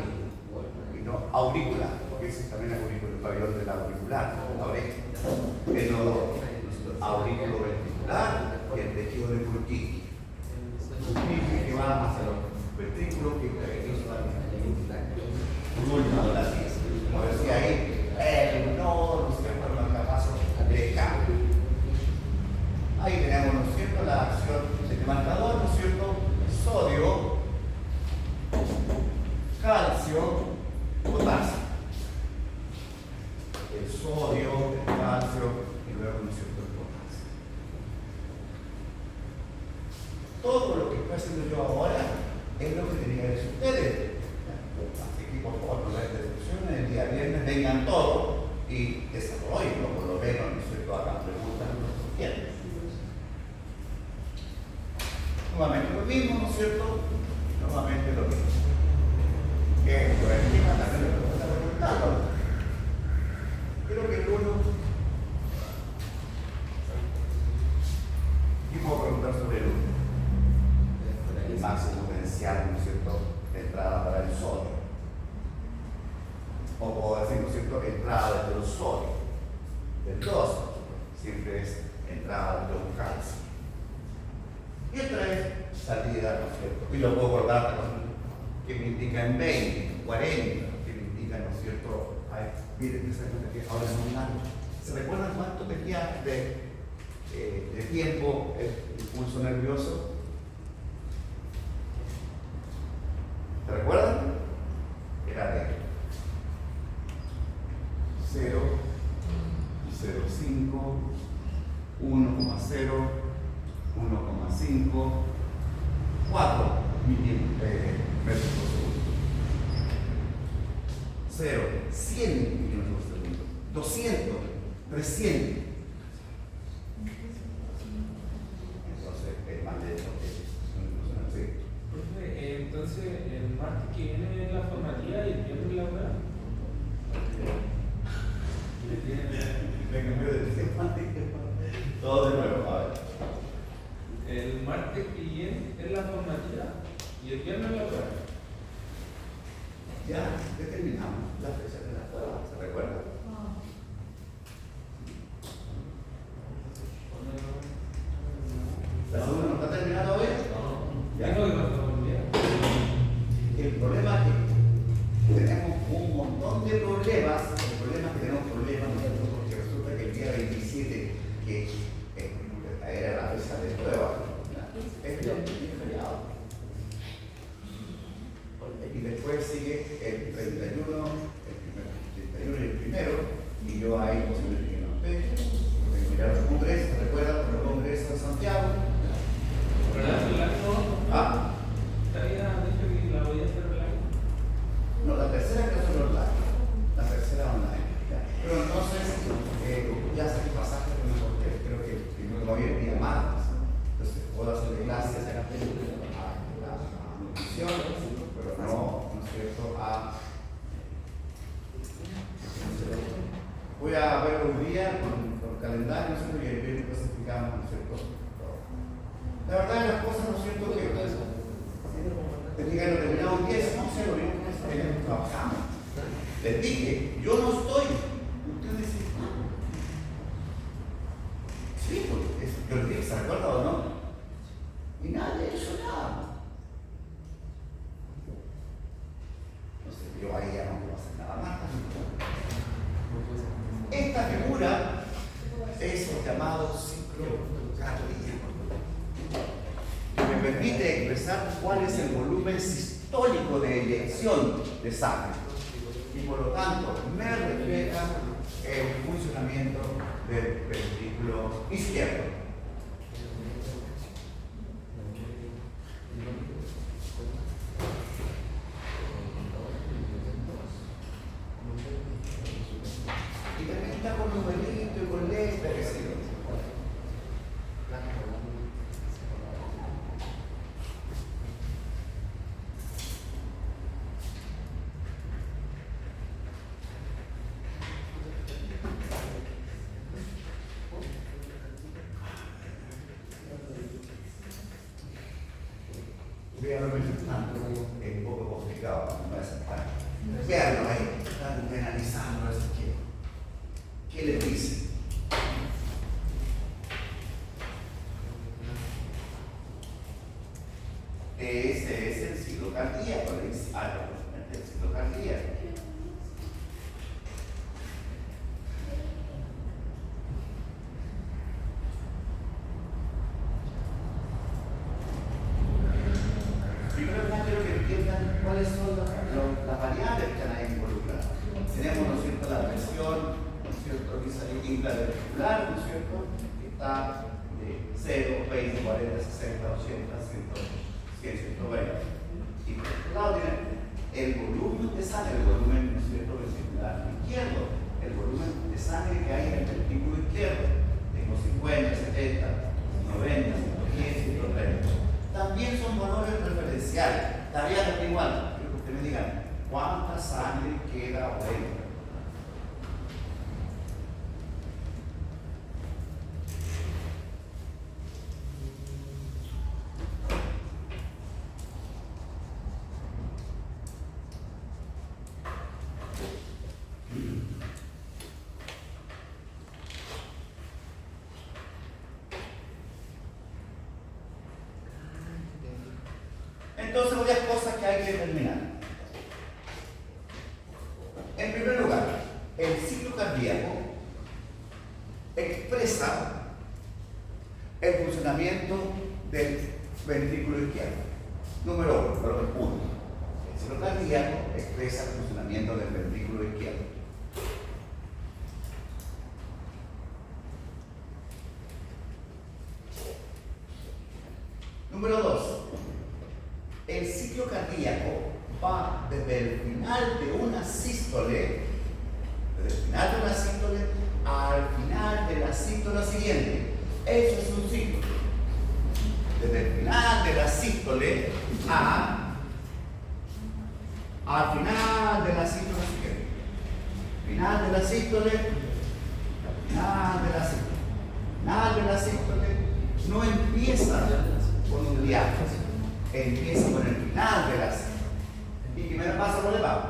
y no aurícula, porque ese también es aurículo, el pabellón del auricular, la oreja. El aurículo ventricular y el tejido de Purkinje. Purkinje que va hacia los ventrículos que último la pieza. Como decía ahí, el nodo, ¿no es cierto?, el marcapaso de cambio. Ahí tenemos, ¿no es cierto?, la acción del marcador, ¿no es cierto?, sodio, calcio, potasio. El sodio, el calcio y luego, ¿no es cierto?, el potasio. Todo lo que estoy haciendo yo ahora es lo que tenía que decir ustedes. Así que por favor, no la instrucciones el día viernes vengan todos y desarrollenlo, por lo menos, ¿no es cierto?, hagan preguntas a los estudiantes. Nuevamente lo mismo, ¿no es cierto? Nuevamente lo mismo. Esto es el tema también lo que está preguntando. Creo que el uno. ¿Qué puedo preguntar sobre el uno? El máximo potencial, ¿no es cierto?, de entrada para el sodio. O puedo decir, ¿no es cierto?, entrada de los sodio. El 2 siempre es entrada de un calcio. Y el 3, salida, ¿no es cierto? Y lo puedo guardar que me indica en 20, 40, que me indica, ¿no es cierto? Ay, miren, esa cuenta que ahora es un año. ¿Se recuerdan cuánto tenía de tiempo el pulso nervioso? ¿Se recuerdan? Era de 0, 0,5, 1,0, 1,5, 4 metros por segundo. 0, 100 milímetros por segundo. 200, 300. Entonces es más lento que sí. Profe, entonces el martes que viene es la formativa y el viernes la hora. Me cambió de tema. Todo de nuevo, a ver. El martes que viene es la formativa y el viernes la hora. Ya determinamos la fecha de la prueba, ¿se recuerda? ¿La segunda no está terminada hoy? Ya. Tengo que pasar un día. El problema es que tenemos un montón de problemas. El problema es que tenemos problemas nosotros porque resulta que el día 27, que era la fecha de prueba, es feriado. Y después sigue el 31, el 31 y el primero, y yo ahí posiblemente que no esté, porque mirar los congresos, ¿recuerdan los congresos de Santiago? Pero la celular no. Ah, Te había dicho que la voy a hacer online. no, la tercera que es online, la tercera online. Pero entonces, ya sé que pasaste con el hotel, creo que primero no había día martes, entonces puedo hacer clases a la nutrición, pero no es cierto, voy a ver un día con el calendario, ¿no es cierto? Y el viernes pues explicamos, ¿no es cierto? La verdad las cosas, ¿no es cierto? Que tenía que determinar un día, no sé, lo mismo que trabajamos. Les dije, yo no estoy. Ustedes dicen, sí, porque yo les dije, ¿se recuerda o no? Y nadie hizo nada. Entonces yo ahí ya no puedo hacer nada más. Esta figura es el llamado ciclo cardíaco, que me permite expresar cuál es el volumen sistólico de eyección de sangre. Y por lo tanto, me refleja el funcionamiento del ventrículo izquierdo. Y también está con numerito y con letra, que sé yo. Véanlo tanto, es un poco complicado, no es tan. Véanlo ahí, están analizando eso. ¿Qué le dice? Este es el ciclo cardíaco, el ciclo cardíaco. Primero quiero que entiendan cuáles son las variables que están ahí involucradas. Tenemos, ¿no es cierto?, la presión, ¿no es cierto?, intraventricular, ¿no es cierto?, que está de 0, 20, 40, 60, 80, 100, 120. Y por otro lado tienen el volumen de sangre, el volumen, ¿no es cierto?, ventricular izquierdo, el volumen de sangre que hay en el ventrículo izquierdo. Tengo 50, 70, 90, 110, 130. También son valores referenciales. Tarea de igual. Quiero que ustedes me digan cuánta sangre queda o entra. Entonces, varias cosas que hay que determinar. En primer lugar, el ciclo cardíaco expresa el funcionamiento del ventrículo izquierdo. Número 1. El ciclo cardíaco expresa el funcionamiento del ventrículo izquierdo. Número 2. El ciclo cardíaco va desde el final de una sístole, al final de la sístole siguiente. Eso es un ciclo. Desde el final de la sístole al final de la sístole siguiente. Final de la sístole, final de la sístole. Final de la sístole no empieza con un diáfano. Empieza con el final de la sístole. ¿Y qué me pasa por debajo?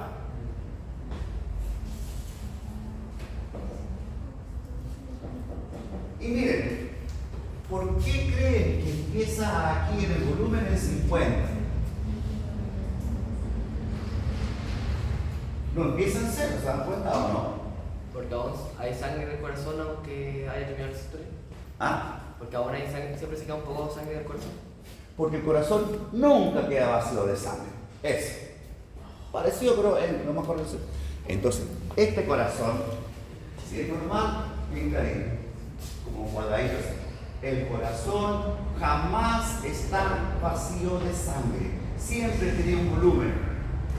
Y miren, ¿por qué creen que empieza aquí en el volumen del 50? No empieza en cero, ¿se dan cuenta o no? Porque aún hay sangre en el corazón aunque haya terminado la historia. Porque aún hay sangre, siempre se queda un poco de sangre del corazón. Porque el corazón nunca queda vacío de sangre. Eso. Parecido, pero no más parecido. Entonces, este corazón, si es normal, bien clarito, como cuadradito. El corazón jamás está vacío de sangre. Siempre tiene un volumen.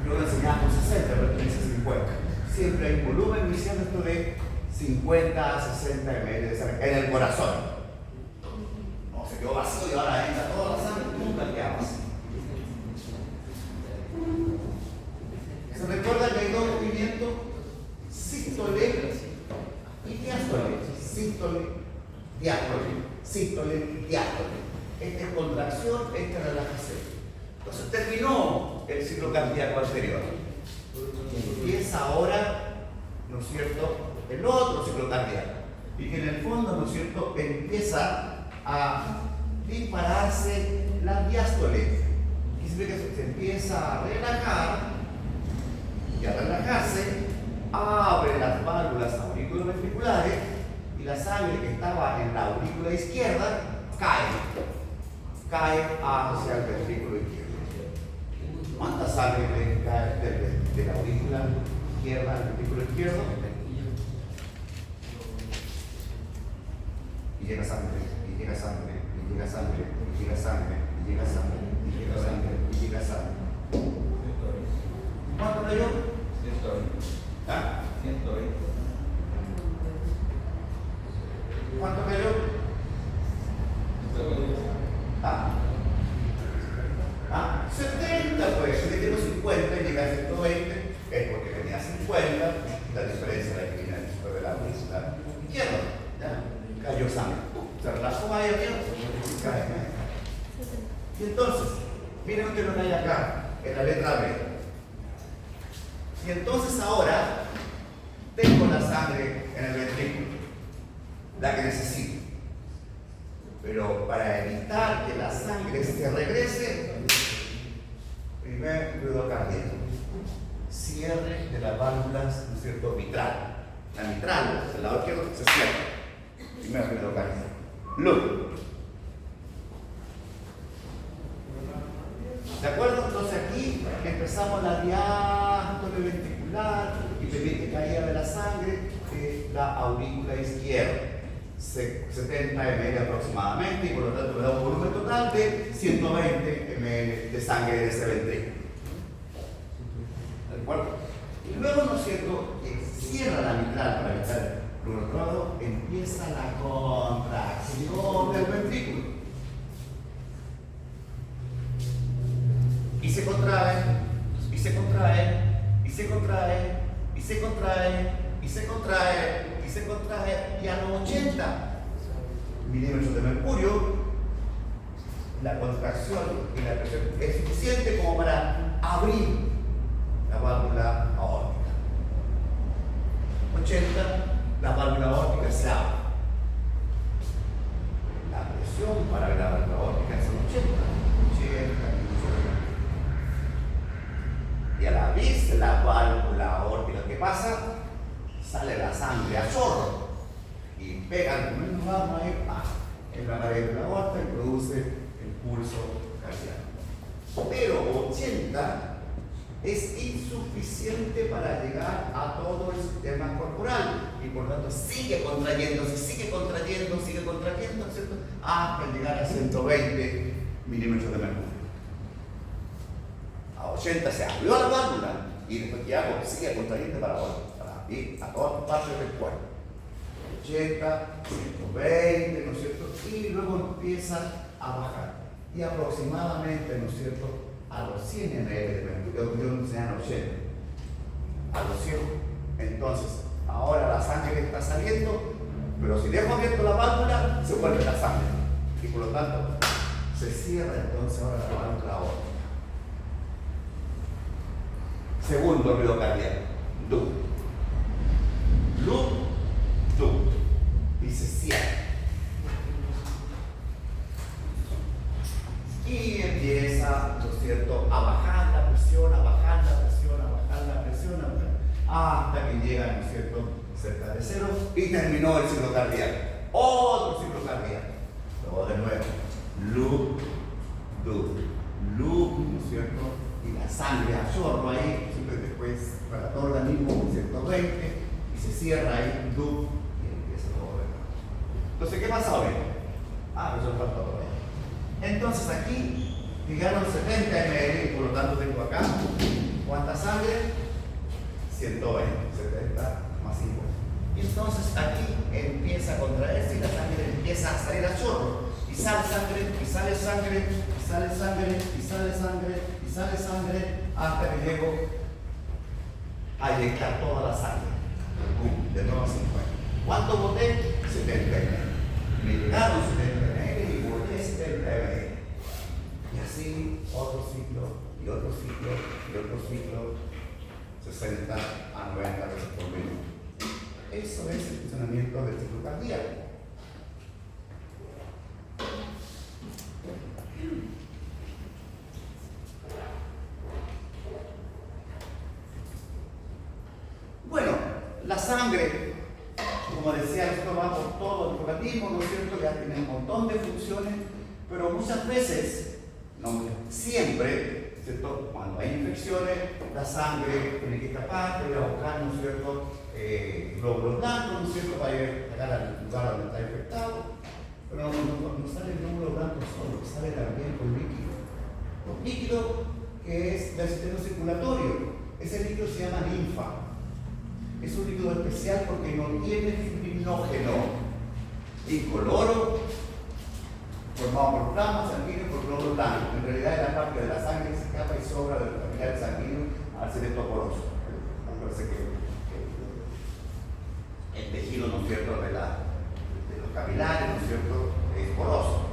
Lo enseñamos 60, pero tiene 50. Siempre hay un volumen diciendo esto de 50 a 60 ml de sangre en el corazón. No se quedó vacío y ahora entra toda la sangre, nunca queda vacío. ¿Se recuerda que hay dos movimientos? Sístole y diástole. Sístole, diástole. Sístole, diástole. Esta es contracción, esta es relajación. Entonces terminó el ciclo cardíaco anterior. Empieza ahora, ¿no es cierto?, el otro ciclo cardíaco. Y que en el fondo, ¿no es cierto?, empieza a dispararse la diástole. ¿Qué significa eso? Se empieza a relajar y al relajarse abre las válvulas auriculoventriculares y la sangre que estaba en la aurícula izquierda cae hacia el ventrículo izquierdo. sangre que cae de la aurícula izquierda al ventrículo izquierdo y llega sangre, y llega sangre, y llega sangre, y llega sangre, y llega sangre, y llega sangre, y llega sangre. ¿Cuánto cayó? 120. ¿Ah? 120. ¿Cuánto cayó? ¿Ah? ¿Ah? 70, pues. Si le tengo 50 y llega a 120, es porque tenía 50, la diferencia es la que viene después de la vista izquierda. ¿Ya? Cayó sangre. Se relajó ahí y cae. Y entonces, miren usted lo que hay acá, en la letra B. Y entonces ahora tengo la sangre en el ventrículo, la que necesito. Pero para evitar que la sangre se regrese, primer ruido cardíaco, cierre de las válvulas, ¿no es cierto?, mitral. La mitral, del lado izquierdo, se cierra. Primer ruido cardíaco. Luz. ¿De acuerdo? Entonces aquí empezamos la diástole ventricular y permite caída de la sangre de la aurícula izquierda. 70 ml aproximadamente, y por lo tanto me da un volumen total de 120 ml de sangre de ese ventrículo. ¿De acuerdo? Y luego, ¿no es cierto?, cierra la mitral para evitar el ruido, empieza la contracción del ventrículo. Y se contrae, y se contrae, y se contrae, y se contrae, y se contrae, y se contrae, y a los 80 milímetros de mercurio, la contracción y la presión es suficiente como para abrir la válvula aórtica. 80, la válvula aórtica se abre. La presión para la válvula aórtica es 80 y a la vez de la válvula aórtica, ¿qué pasa? Sale la sangre a chorro y pega el mismo vamos ahí, en la pared de la aorta y produce el pulso cardíaco. Pero 80 es insuficiente para llegar a todo el sistema corporal y por lo tanto sigue contrayéndose, ¿cierto?, hasta llegar a 120 milímetros de mercurio. A 80 se abrió la válvula y después ¿qué hago? Sigue contrayendo para ir a todas partes del cuerpo. 80, 120, ¿no es cierto? Y luego empieza a bajar. Y aproximadamente, ¿no es cierto?, a los 100 ml de mercurio, yo sean 80. A los 100. Entonces, ahora la sangre está saliendo, pero si dejo abierto la válvula, se vuelve la sangre. Y por lo tanto, se cierra entonces ahora la válvula aórtica. Segundo ruido cardíaco. Du. Lu. Du. Y se cierra. Y empieza, ¿no es cierto?, a bajar la presión, hasta que llega, ¿no es cierto?, cerca de cero y terminó el ciclo cardíaco. Otro ciclo cardíaco. Luego de nuevo. Lu. Du. Lu, ¿no es cierto?, y la sangre a chorro ahí, siempre después para todo el organismo 120 y se cierra ahí, du, y empieza todo de nuevo. Entonces, ¿qué pasa ahora? Eso le falta todavía. Entonces aquí llegaron 70 ml, por lo tanto tengo acá, ¿cuánta sangre? 120, 70 más 50. Y entonces aquí empieza a contraerse y la sangre empieza a salir a chorro. Y sale sangre, y sale sangre, y sale sangre, y sale sangre, y sale sangre, hasta que llego a inyectar toda la sangre. De nuevo a 50. ¿Cuánto boté? 70 ml. Me llegaron 70 ml y boté 70 ml. Y así otro ciclo, y otro ciclo, y otro ciclo, 60 a 90 veces por minuto. Eso es el funcionamiento del ciclo cardíaco. Bueno, la sangre, como decía, esto va por todo el organismo, ¿no es cierto? Ya tiene un montón de funciones, pero muchas veces, no siempre, ¿cierto? Cuando hay infecciones, la sangre tiene que escapar, para ir a buscar, ¿no es cierto?, glóbulos blancos, ¿no es cierto?, para ir a sacar al lugar donde está infectado. Pero no sale el glóbulo blanco solo, sale también con líquido. Un líquido que es del sistema circulatorio. Ese líquido se llama linfa. Es un líquido especial porque no tiene fibrinógeno, incoloro, formado por plasma sanguíneo y por glóbulos blancos. En realidad es la parte de la sangre que se escapa y sobra de los capilares sanguíneos al ser esto poroso. Acuérdense que el tejido, ¿no es cierto?, de los capilares, ¿no es cierto?, es poroso.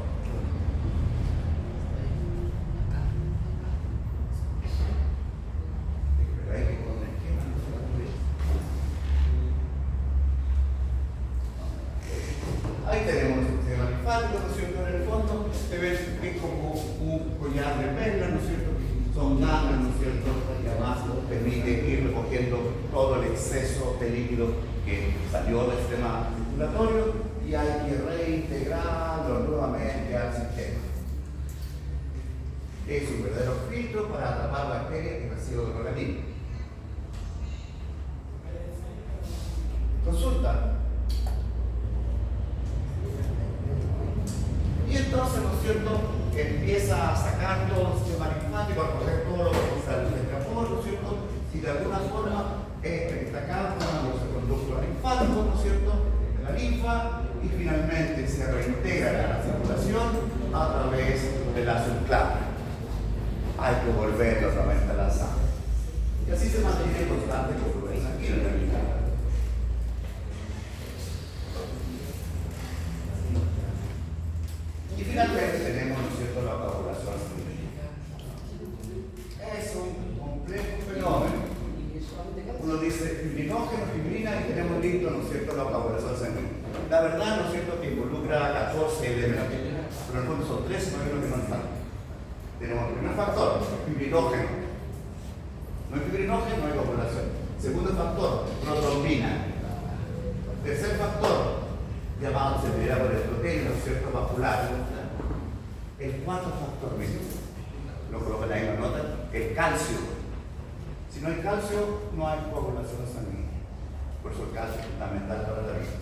Ahí tenemos el sistema linfático, ¿no es cierto?, en el fondo se ve que es como un collar de perlas, ¿no es cierto?, son ganas, ¿no es cierto?, y además permite ir recogiendo todo el exceso de líquido que salió del sistema circulatorio y hay que reintegrarlo nuevamente al sistema. Es un verdadero filtro para atrapar bacterias que reciben del organismo. Consulta. Y entonces, ¿no es cierto?, empieza a sacar todo el sistema linfático, a coger todo lo que sale del escapó, ¿no es cierto?, y de alguna forma destacar los conductos linfáticos, ¿no es cierto?, de la linfa, y finalmente se reintegra a la circulación a través de la subclavia. Hay que volver nuevamente a la sangre. Y así se mantiene constante el flujo sanguíneo en la linfa. Y finalmente tenemos, ¿no es cierto?, la coagulación sanguínea. Es un complejo fenómeno. Uno dice fibrinógeno, fibrina y tenemos listo, ¿no es cierto?, la coagulación sanguínea. La verdad, ¿no es cierto?, que involucra 14 elementos, pero en el fondo son 13 modelos que nos faltan. Tenemos el primer factor, fibrinógeno. No hay fibrinógeno, no hay coagulación. Segundo factor, protrombina. Tercer factor, llamado severidad por el proteína, ¿no es cierto?, vascular. El cuarto factor, lo colocan ahí en la nota, el calcio. Si no hay calcio, no hay coagulación sanguínea. Por eso el calcio es fundamental para la vida.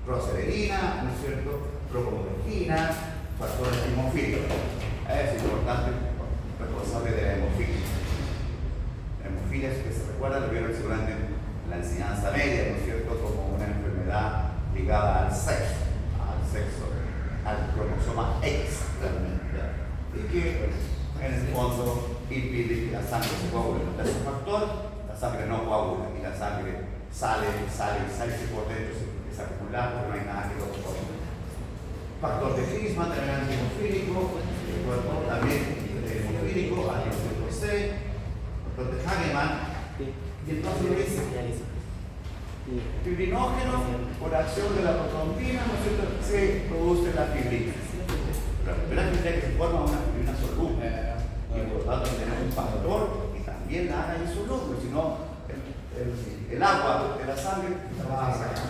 Procelerina, ¿no es cierto?, procomorfina, factores hemofílicos. Es importante, responsable de la hemofilia. La hemofilia, que se recuerda, lo vieron seguramente en la enseñanza media, ¿no es cierto?, como una enfermedad ligada al sexo, al cromosoma X, realmente, y que en el fondo impide que la sangre se coagule. Es un factor, la sangre no coagula y la sangre sale por dentro, es acumular porque no hay nada que lo coagule. Factor de Frisman, también anti-hemofílico, el cuerpo también hemofílico, anti-hemofílico C, factor de Hahnemann, y entonces dice fibrinógeno, por acción de la protrombina, ¿no es cierto?, se produce la fibrina. La primera fibrina que se forma es una fibrina soluble, y por lo tanto tenemos un factor que también la haga insoluble, si no, el agua de la sangre la va a sacar.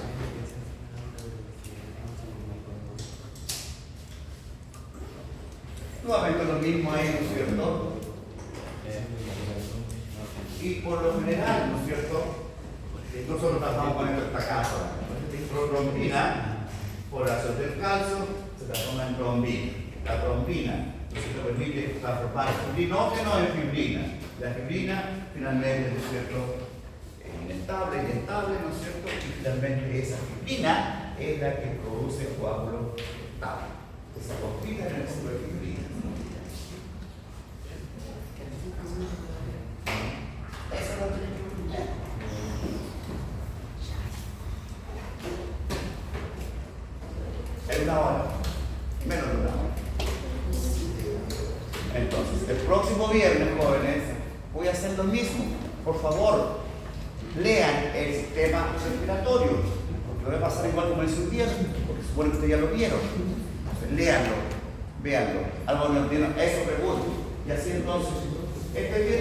Nuevamente lo mismo ahí, ¿no es cierto? Y por lo general, ¿no es cierto?, nosotros trabajamos con esto esta casa. Protrombina, por acción del calcio, se transforma en trombina. La trombina, lo que permite transformar fibrinógeno en fibrina. La fibrina, finalmente, ¿no es cierto?, es inestable, ¿no es cierto?, y finalmente esa fibrina es la que produce el coágulo estable. Esa confina en el centro de fibrina. Eso no tiene que olvidar. En una hora, menos de una hora. Entonces, el próximo viernes, jóvenes, voy a hacer lo mismo. Por favor, lean el sistema respiratorio, porque lo voy a pasar igual como en su tiempo, porque supone que ustedes ya lo vieron. Entonces, léanlo, véanlo. Algo no entiendo, eso pregunto. Y así entonces, este viernes